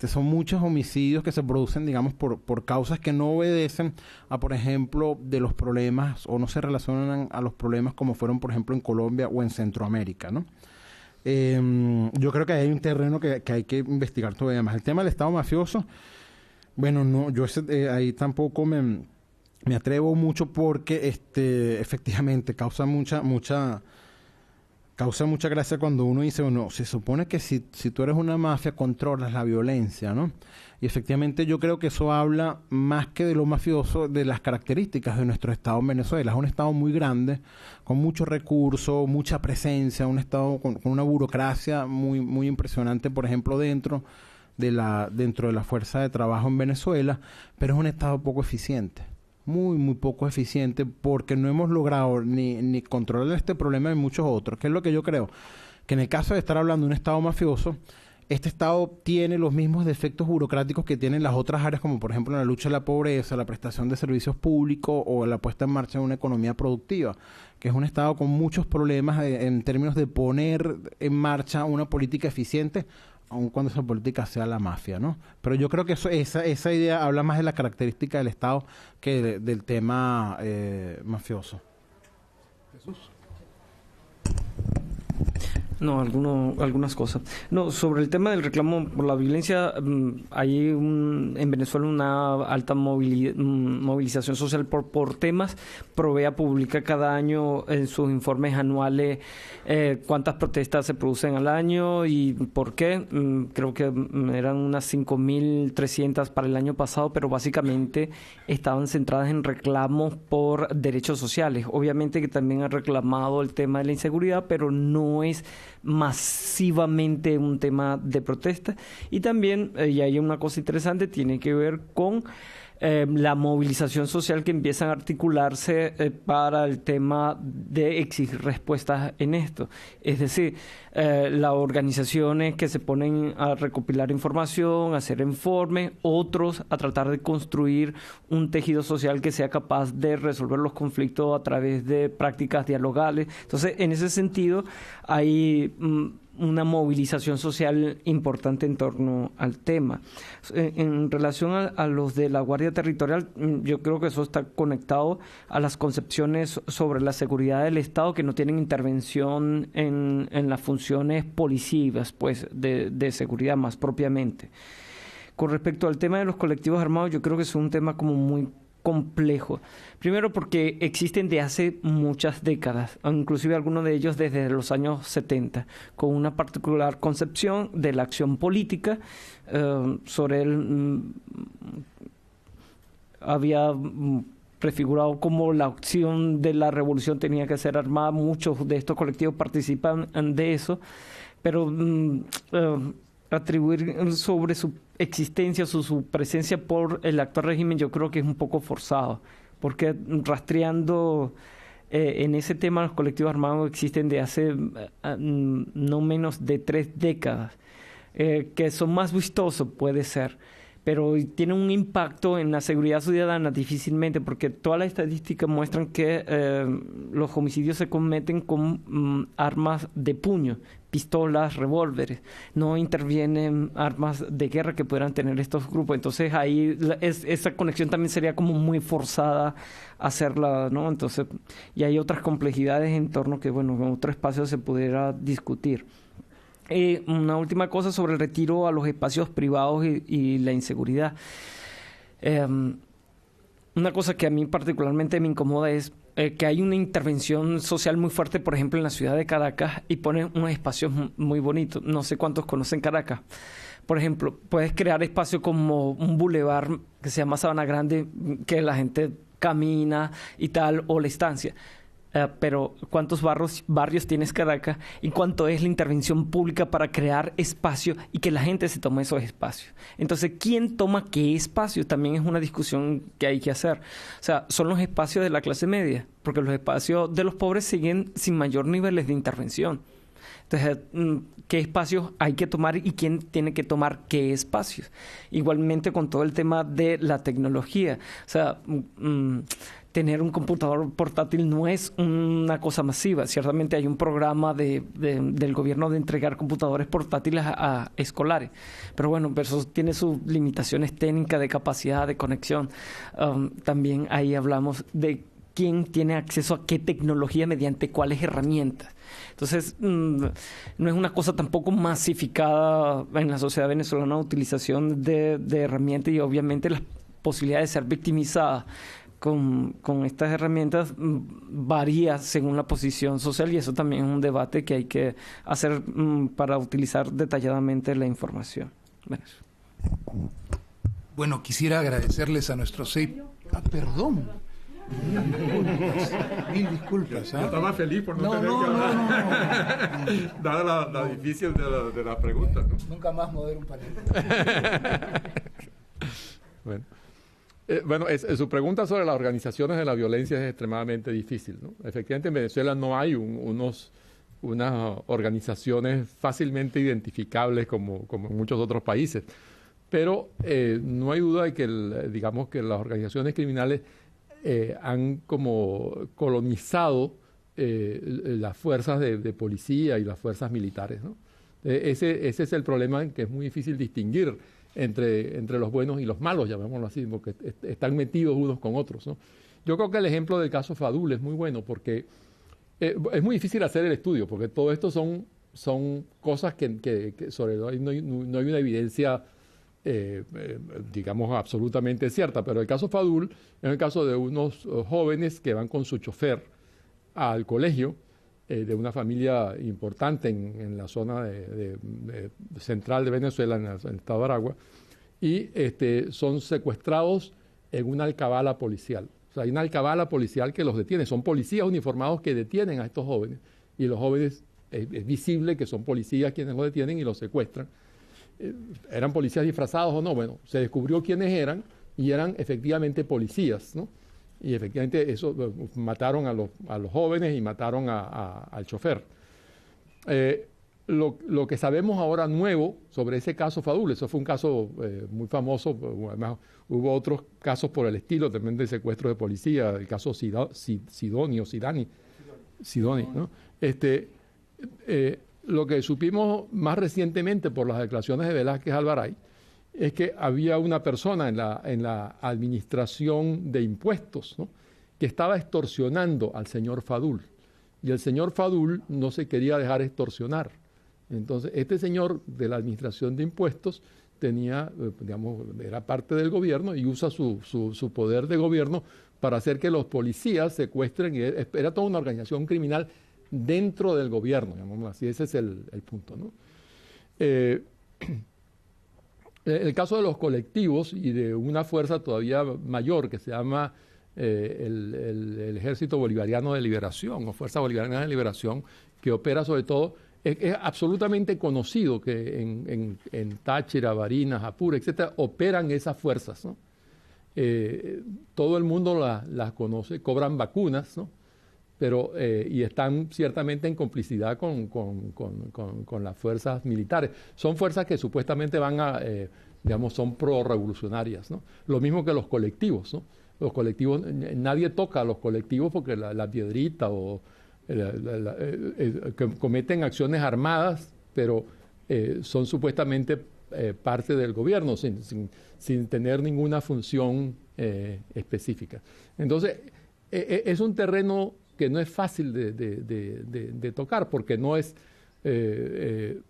Son muchos homicidios que se producen, digamos, por causas que no obedecen a, por ejemplo, de los problemas o no se relacionan a los problemas como fueron, por ejemplo, en Colombia o en Centroamérica, ¿no? Yo creo que hay un terreno que hay que investigar todavía más. El tema del Estado mafioso, bueno, no, yo ahí tampoco me atrevo mucho porque efectivamente causa mucha gracia cuando uno dice, bueno, se supone que si tú eres una mafia controlas la violencia, ¿no? Y efectivamente yo creo que eso habla más que de lo mafioso, de las características de nuestro Estado en Venezuela. Es un Estado muy grande, con muchos recursos, mucha presencia, un Estado con una burocracia muy, muy impresionante, por ejemplo, dentro de la fuerza de trabajo en Venezuela, pero es un Estado poco eficiente. Muy, muy poco eficiente, porque no hemos logrado ni controlar este problema y muchos otros. ¿Qué es lo que yo creo? Que en el caso de estar hablando de un Estado mafioso, este Estado tiene los mismos defectos burocráticos que tienen las otras áreas, como por ejemplo la lucha a la pobreza, la prestación de servicios públicos o la puesta en marcha de una economía productiva, que es un Estado con muchos problemas en términos de poner en marcha una política eficiente, aun cuando esa política sea la mafia, ¿no? Pero yo creo que esa idea habla más de la característica del Estado que del tema mafioso. Jesús. No, algunas cosas. No, sobre el tema del reclamo por la violencia, hay en Venezuela una alta movilización social por temas. Provea publica cada año en sus informes anuales cuántas protestas se producen al año y por qué. Creo que eran unas 5.300 para el año pasado, pero básicamente estaban centradas en reclamos por derechos sociales. Obviamente que también han reclamado el tema de la inseguridad, pero no es masivamente un tema de protesta. Y también, y hay una cosa interesante, tiene que ver con la movilización social que empiezan a articularse para el tema de exigir respuestas en esto. Es decir, las organizaciones que se ponen a recopilar información, a hacer informes, otros a tratar de construir un tejido social que sea capaz de resolver los conflictos a través de prácticas dialogales. Entonces, en ese sentido, hay una movilización social importante en torno al tema. En relación a los de la Guardia Territorial, yo creo que eso está conectado a las concepciones sobre la seguridad del Estado que no tienen intervención en las funciones policivas, pues, de seguridad más propiamente. Con respecto al tema de los colectivos armados, yo creo que es un tema como muy complejo. Primero porque existen de hace muchas décadas, inclusive algunos de ellos desde los años 70, con una particular concepción de la acción política. Sobre él había prefigurado cómo la acción de la revolución tenía que ser armada. Muchos de estos colectivos participan de eso, pero atribuir sobre su existencia, su presencia por el actual régimen, yo creo que es un poco forzado, porque rastreando en ese tema los colectivos armados existen de hace no menos de 3 décadas, que son más vistosos, puede ser, pero tienen un impacto en la seguridad ciudadana difícilmente, porque todas las estadísticas muestran que los homicidios se cometen con armas de puño, pistolas, revólveres. No intervienen armas de guerra que puedan tener estos grupos. Entonces ahí esa conexión también sería como muy forzada hacerla, ¿no? Entonces, y hay otras complejidades en torno que, bueno, en otro espacio se pudiera discutir. Una última cosa sobre el retiro a los espacios privados y la inseguridad. Una cosa que a mí particularmente me incomoda es que hay una intervención social muy fuerte, por ejemplo, en la ciudad de Caracas, y ponen unos espacios muy bonitos. No sé cuántos conocen Caracas. Por ejemplo, puedes crear espacios como un bulevar que se llama Sabana Grande, que la gente camina y tal, o La Estancia. Pero ¿cuántos barrios tienes Caracas? ¿Y cuánto es la intervención pública para crear espacio y que la gente se tome esos espacios? Entonces, ¿quién toma qué espacio? También es una discusión que hay que hacer. O sea, son los espacios de la clase media, porque los espacios de los pobres siguen sin mayor niveles de intervención. Entonces, ¿qué espacios hay que tomar y quién tiene que tomar qué espacios? Igualmente con todo el tema de la tecnología. O sea, tener un computador portátil no es una cosa masiva. Ciertamente hay un programa del gobierno de entregar computadores portátiles a escolares. Pero bueno, eso tiene sus limitaciones técnicas de capacidad de conexión. También ahí hablamos de quién tiene acceso a qué tecnología mediante cuáles herramientas. Entonces, no es una cosa tampoco masificada en la sociedad venezolana la utilización de herramientas, y obviamente las posibilidades de ser victimizadas con estas herramientas varía según la posición social, y eso también es un debate que hay que hacer para utilizar detalladamente la información. Bueno, quisiera agradecerles a nuestros 6... perdón. Mil disculpas. Yo estaba feliz por no tener que hablar. No. Dada la difícil de la pregunta, ¿no? Nunca más modero un panel. Bueno, su pregunta sobre las organizaciones de la violencia es extremadamente difícil, ¿no? Efectivamente, en Venezuela no hay unas organizaciones fácilmente identificables como en muchos otros países, pero no hay duda de que, digamos, que las organizaciones criminales han como colonizado las fuerzas de policía y las fuerzas militares, ¿no? Ese es el problema, que es muy difícil distinguir entre los buenos y los malos, llamémoslo así, porque están metidos unos con otros, ¿no? Yo creo que el ejemplo del caso Fadul es muy bueno, porque es muy difícil hacer el estudio, porque todo esto son cosas que sobre no hay una evidencia digamos absolutamente cierta, pero el caso Fadul es el caso de unos jóvenes que van con su chofer al colegio de una familia importante en la zona central de Venezuela, en el estado de Aragua, y son secuestrados en una alcabala policial. O sea, hay una alcabala policial que los detiene. Son policías uniformados que detienen a estos jóvenes, y los jóvenes es visible que son policías quienes los detienen y los secuestran. ¿Eran policías disfrazados o no? Bueno, se descubrió quiénes eran, y eran efectivamente policías, ¿no? Y efectivamente eso, mataron a los jóvenes y mataron al chofer. Lo que sabemos ahora nuevo sobre ese caso Fadul, eso fue un caso muy famoso, además hubo otros casos por el estilo también de secuestro de policía, el caso Sidoni, ¿no? Lo que supimos más recientemente por las declaraciones de Velázquez Alvaray es que había una persona en la administración de impuestos, ¿no?, que estaba extorsionando al señor Fadul, y el señor Fadul no se quería dejar extorsionar. Entonces, este señor de la administración de impuestos tenía, digamos, era parte del gobierno y usa su poder de gobierno para hacer que los policías secuestren, y era toda una organización criminal dentro del gobierno, digamos así. Ese es el punto, ¿no? El caso de los colectivos y de una fuerza todavía mayor que se llama el Ejército Bolivariano de Liberación, o Fuerza Bolivariana de Liberación, que opera sobre todo es absolutamente conocido que en Táchira, Barinas, Apure, etcétera, operan esas fuerzas, ¿no? Todo el mundo las conoce, cobran vacunas, ¿no? Pero, y están ciertamente en complicidad con las fuerzas militares. Son fuerzas que supuestamente van a, digamos, son pro-revolucionarias, ¿no? Lo mismo que los colectivos, ¿no? Los colectivos, nadie toca a los colectivos porque la Piedrita o que cometen acciones armadas, pero son supuestamente parte del gobierno sin tener ninguna función específica. Entonces, es un terreno que no es fácil de tocar, porque no es...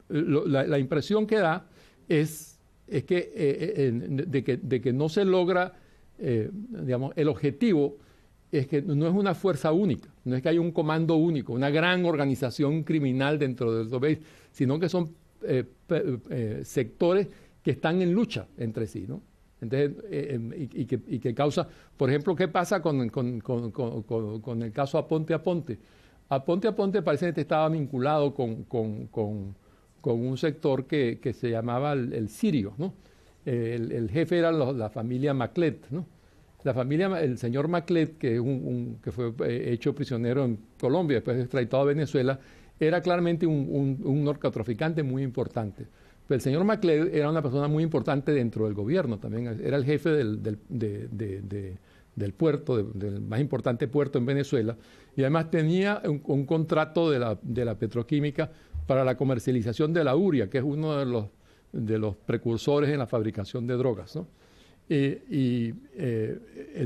la impresión que da es que de que no se logra, digamos, el objetivo es que no es una fuerza única, no es que haya un comando único, una gran organización criminal dentro del país, sino que son sectores que están en lucha entre sí, ¿no? Entonces, y que causa, por ejemplo, ¿qué pasa con el caso Aponte Aponte? Aponte Aponte parece que estaba vinculado con un sector que se llamaba el Sirio, ¿no? El jefe era la familia Maclet, ¿no? La familia, el señor Maclet, que es que fue hecho prisionero en Colombia, después extraditado a Venezuela, era claramente un narcotraficante muy importante. Pero el señor Maclet era una persona muy importante dentro del gobierno también. Era el jefe del puerto, del más importante puerto en Venezuela, y además tenía un contrato de la petroquímica para la comercialización de la urea, que es uno de los precursores en la fabricación de drogas, ¿no? El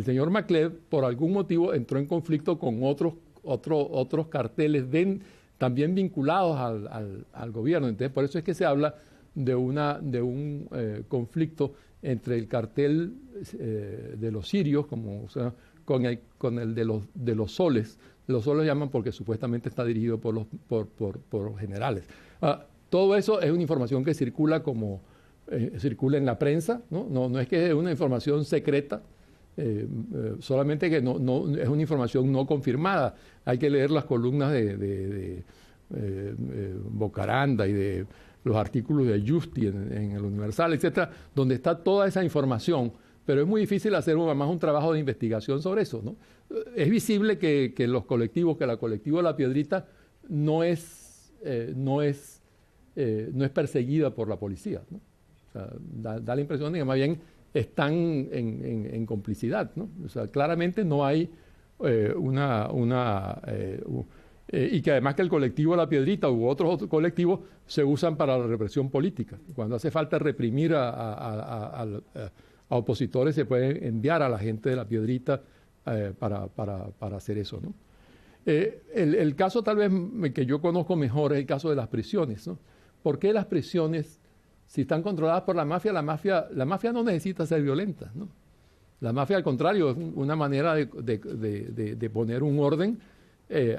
señor Maclet, por algún motivo, entró en conflicto con otros carteles también vinculados al gobierno. Entonces, por eso es que se habla de un conflicto entre el cartel de los sirios, o sea, con el de los soles. Los soles llaman porque supuestamente está dirigido por los generales. Todo eso es una información que circula circula en la prensa, ¿no? No es que es una información secreta, solamente que no es una información no confirmada. Hay que leer las columnas de Bocaranda y de los artículos de Justi en el Universal, etcétera, donde está toda esa información, pero es muy difícil hacer además un trabajo de investigación sobre eso, ¿no? Es visible que la colectiva de La Piedrita no es perseguida por la policía, ¿no? O sea, da la impresión de que más bien están en complicidad, ¿no? O sea, claramente no hay y que además que el colectivo La Piedrita u otros colectivos se usan para la represión política. Cuando hace falta reprimir a opositores, se puede enviar a la gente de La Piedrita para hacer eso, ¿no? El caso tal vez que yo conozco mejor es el caso de las prisiones, ¿no? ¿Por qué las prisiones, si están controladas por la mafia no necesita ser violenta, ¿no? La mafia, al contrario, es una manera de poner un orden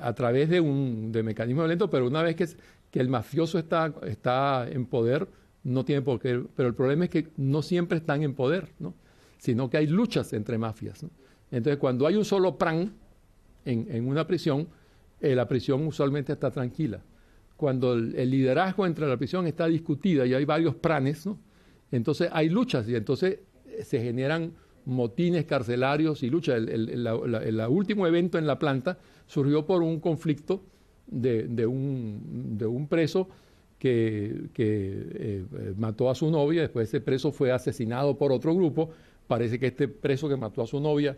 a través de mecanismo violento, pero una vez que el mafioso está en poder, no tiene por qué. Pero el problema es que no siempre están en poder, ¿no? Sino que hay luchas entre mafias, ¿no? Entonces, cuando hay un solo plan en una prisión, la prisión usualmente está tranquila. Cuando el liderazgo entre la prisión está discutida y hay varios planes, ¿no? Entonces hay luchas y entonces se generan motines carcelarios y luchas. El último evento en la planta surgió por un conflicto de un preso que mató a su novia. Después ese preso fue asesinado por otro grupo. Parece que este preso que mató a su novia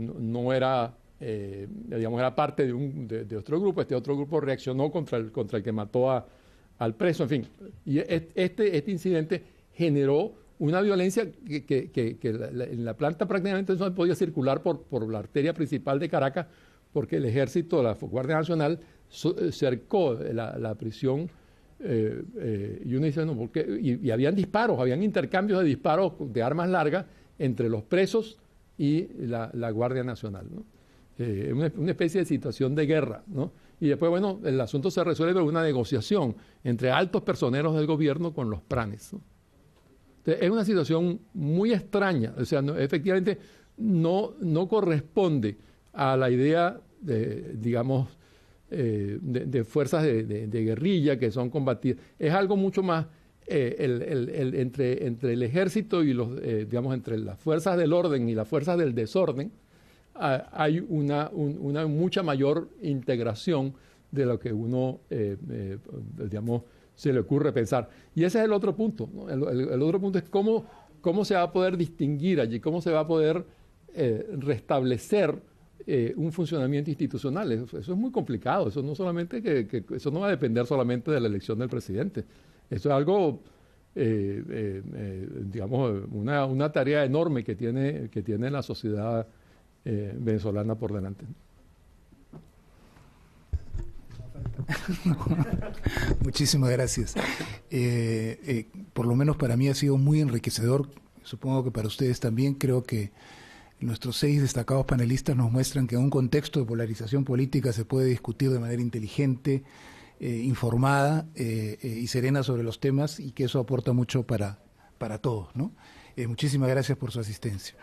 no era, digamos, era parte de otro grupo. Este otro grupo reaccionó contra el que mató al preso. En fin, y este incidente generó una violencia que en la planta prácticamente no podía circular por la arteria principal de Caracas, porque el ejército, la Guardia Nacional, cercó la prisión. Y uno dice, no, porque y habían disparos, habían intercambios de disparos de armas largas entre los presos y la Guardia Nacional, ¿no? Una especie de situación de guerra, ¿no? Y después, bueno, el asunto se resuelve con una negociación entre altos personeros del gobierno con los pranes, ¿no? Entonces, es una situación muy extraña, o sea, efectivamente no corresponde a la idea, digamos, de fuerzas de guerrilla que son combatidas. Es algo mucho más entre el ejército y digamos, entre las fuerzas del orden y las fuerzas del desorden, hay una mucha mayor integración de lo que uno, digamos, se le ocurre pensar. Y ese es el otro punto, ¿no? El otro punto es cómo se va a poder distinguir allí, cómo se va a poder restablecer un funcionamiento institucional. Eso es muy complicado. Eso no solamente eso no va a depender solamente de la elección del presidente. Eso es algo, digamos, una tarea enorme que tiene la sociedad venezolana por delante. Muchísimas gracias. Por lo menos para mí ha sido muy enriquecedor. Supongo que para ustedes también. Creo que nuestros 6 destacados panelistas nos muestran que en un contexto de polarización política se puede discutir de manera inteligente, informada y serena sobre los temas, y que eso aporta mucho para todos, ¿no? Muchísimas gracias por su asistencia.